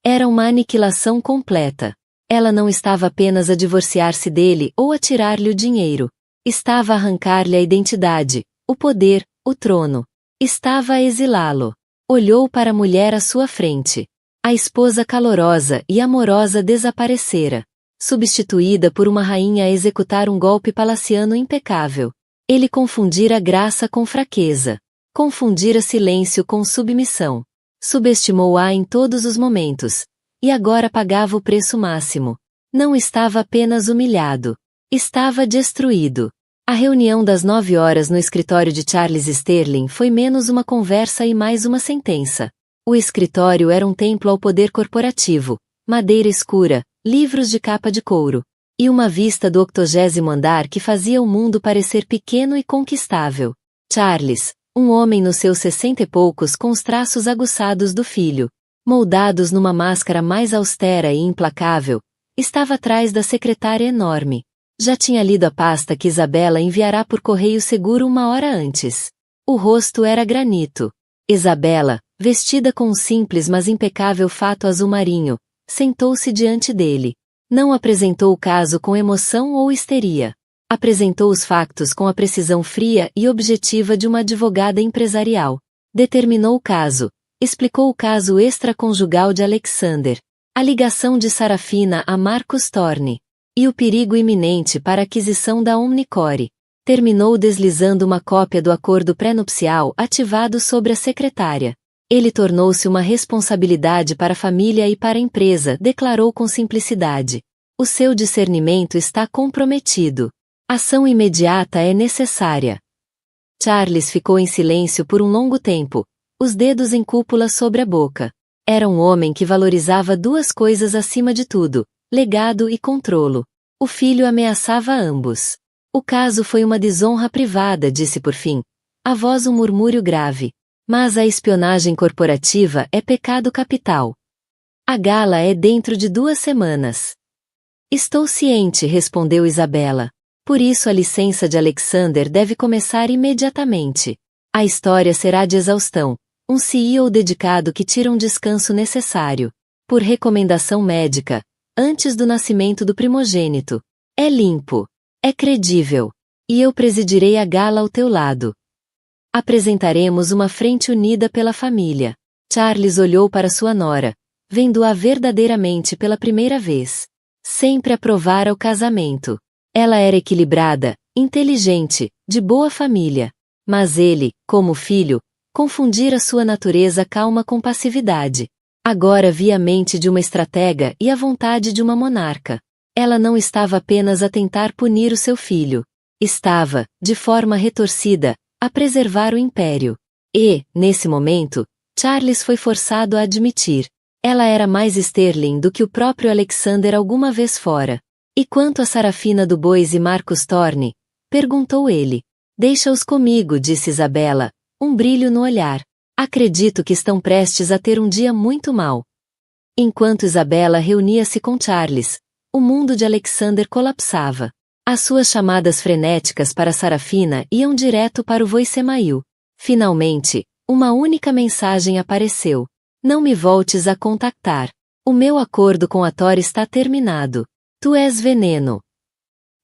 Era uma aniquilação completa. Ela não estava apenas a divorciar-se dele ou a tirar-lhe o dinheiro. Estava a arrancar-lhe a identidade, o poder, o trono. Estava a exilá-lo. Olhou para a mulher à sua frente. A esposa calorosa e amorosa desaparecera, substituída por uma rainha a executar um golpe palaciano impecável. Ele confundira graça com fraqueza. Confundira silêncio com submissão. Subestimou-a em todos os momentos. E agora pagava o preço máximo. Não estava apenas humilhado. Estava destruído. A reunião das 9 horas no escritório de Charles Sterling foi menos uma conversa e mais uma sentença. O escritório era um templo ao poder corporativo, madeira escura, livros de capa de couro, e uma vista do 80º andar que fazia o mundo parecer pequeno e conquistável. Charles, um homem nos seus 60 e poucos com os traços aguçados do filho, moldados numa máscara mais austera e implacável, estava atrás da secretária enorme. Já tinha lido a pasta que Isabela enviará por correio seguro uma hora antes. O rosto era granito. Isabela, vestida com um simples mas impecável fato azul marinho, sentou-se diante dele. Não apresentou o caso com emoção ou histeria. Apresentou os factos com a precisão fria e objetiva de uma advogada empresarial. Determinou o caso. Explicou o caso extraconjugal de Alexander, a ligação de Sarafina a Marcus Thorne, e o perigo iminente para a aquisição da Omnicore. Terminou deslizando uma cópia do acordo pré-nupcial ativado sobre a secretária. Ele tornou-se uma responsabilidade para a família e para a empresa, declarou com simplicidade. O seu discernimento está comprometido. Ação imediata é necessária. Charles ficou em silêncio por um longo tempo, os dedos em cúpula sobre a boca. Era um homem que valorizava duas coisas acima de tudo, legado e controlo. O filho ameaçava ambos. O caso foi uma desonra privada, disse por fim. A voz um murmúrio grave. Mas a espionagem corporativa é pecado capital. A gala é dentro de 2 semanas. Estou ciente, respondeu Isabela. Por isso a licença de Alexander deve começar imediatamente. A história será de exaustão. Um CEO dedicado que tira um descanso necessário. Por recomendação médica. Antes do nascimento do primogênito. É limpo. É credível. E eu presidirei a gala ao teu lado. Apresentaremos uma frente unida pela família. Charles olhou para sua nora, vendo-a verdadeiramente pela primeira vez. Sempre aprovara o casamento. Ela era equilibrada, inteligente, de boa família. Mas ele, como filho, confundira sua natureza calma com passividade. Agora via a mente de uma estratega e a vontade de uma monarca. Ela não estava apenas a tentar punir o seu filho. Estava, de forma retorcida, a preservar o império. E, nesse momento, Charles foi forçado a admitir. Ela era mais Sterling do que o próprio Alexander alguma vez fora. E quanto a Sarafina do Bois e Marcus Thorne? Perguntou ele. Deixa-os comigo, disse Isabela, um brilho no olhar. Acredito que estão prestes a ter um dia muito mau. Enquanto Isabela reunia-se com Charles, o mundo de Alexander colapsava. As suas chamadas frenéticas para Sarafina iam direto para o voicemail. Finalmente, uma única mensagem apareceu. Não me voltes a contactar. O meu acordo com a Thor está terminado. Tu és veneno.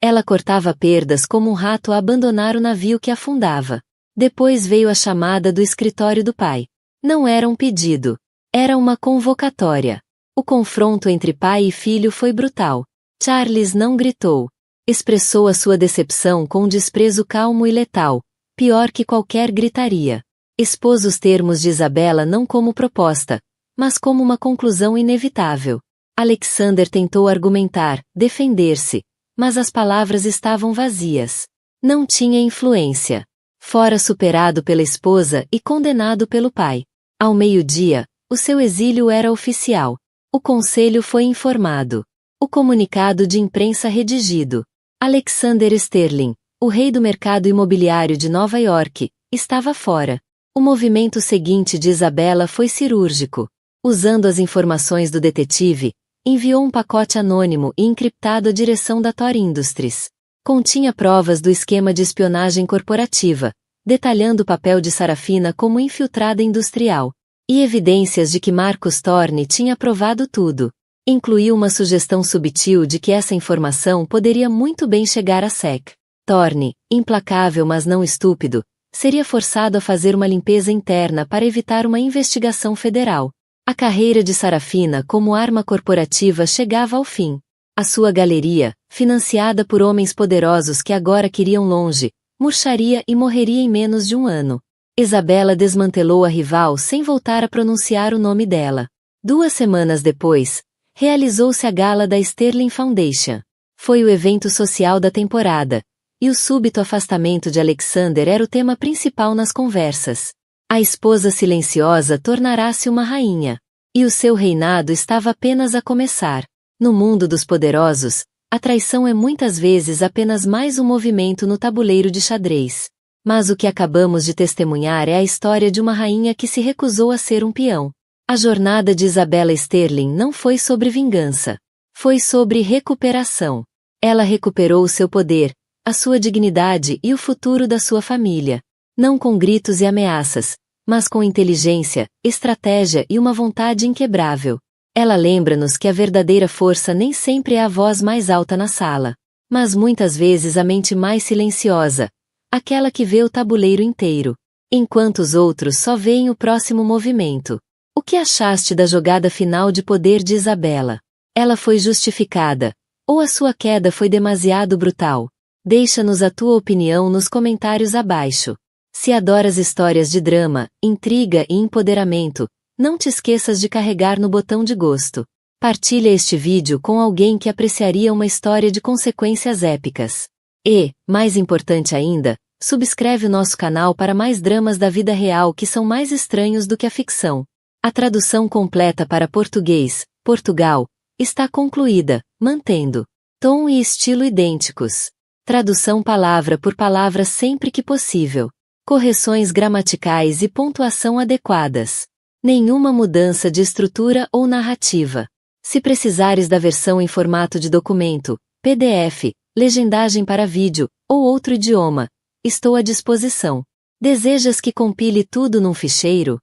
Ela cortava perdas como um rato a abandonar o navio que afundava. Depois veio a chamada do escritório do pai. Não era um pedido. Era uma convocatória. O confronto entre pai e filho foi brutal. Charles não gritou. Expressou a sua decepção com um desprezo calmo e letal, pior que qualquer gritaria. Expôs os termos de Isabela não como proposta, mas como uma conclusão inevitável. Alexander tentou argumentar, defender-se, mas as palavras estavam vazias. Não tinha influência. Fora superado pela esposa e condenado pelo pai. Ao meio-dia, o seu exílio era oficial. O conselho foi informado. O comunicado de imprensa redigido. Alexander Sterling, o rei do mercado imobiliário de Nova York, estava fora. O movimento seguinte de Isabela foi cirúrgico. Usando as informações do detetive, enviou um pacote anônimo e encriptado à direção da Thor Industries. Continha provas do esquema de espionagem corporativa, detalhando o papel de Sarafina como infiltrada industrial, e evidências de que Marcus Thorne tinha provado tudo. Incluiu uma sugestão subtil de que essa informação poderia muito bem chegar à SEC. Thorne, implacável mas não estúpido, seria forçado a fazer uma limpeza interna para evitar uma investigação federal. A carreira de Sarafina como arma corporativa chegava ao fim. A sua galeria, financiada por homens poderosos que agora queriam longe, murcharia e morreria em menos de um ano. Isabela desmantelou a rival sem voltar a pronunciar o nome dela. 2 semanas depois, realizou-se a gala da Sterling Foundation. Foi o evento social da temporada, e o súbito afastamento de Alexander era o tema principal nas conversas. A esposa silenciosa tornará-se uma rainha. E o seu reinado estava apenas a começar. No mundo dos poderosos, a traição é muitas vezes apenas mais um movimento no tabuleiro de xadrez. Mas o que acabamos de testemunhar é a história de uma rainha que se recusou a ser um peão. A jornada de Isabella Sterling não foi sobre vingança. Foi sobre recuperação. Ela recuperou o seu poder, a sua dignidade e o futuro da sua família. Não com gritos e ameaças, mas com inteligência, estratégia e uma vontade inquebrável. Ela lembra-nos que a verdadeira força nem sempre é a voz mais alta na sala, mas muitas vezes a mente mais silenciosa, aquela que vê o tabuleiro inteiro, enquanto os outros só veem o próximo movimento. O que achaste da jogada final de poder de Isabela? Ela foi justificada, ou a sua queda foi demasiado brutal? Deixa-nos a tua opinião nos comentários abaixo. Se adoras histórias de drama, intriga e empoderamento, não te esqueças de carregar no botão de gosto. Partilha este vídeo com alguém que apreciaria uma história de consequências épicas. E, mais importante ainda, subscreve o nosso canal para mais dramas da vida real que são mais estranhos do que a ficção. A tradução completa para português, Portugal, está concluída, mantendo tom e estilo idênticos. Tradução palavra por palavra sempre que possível. Correções gramaticais e pontuação adequadas. Nenhuma mudança de estrutura ou narrativa. Se precisares da versão em formato de documento, PDF, legendagem para vídeo, ou outro idioma, estou à disposição. Desejas que compile tudo num ficheiro?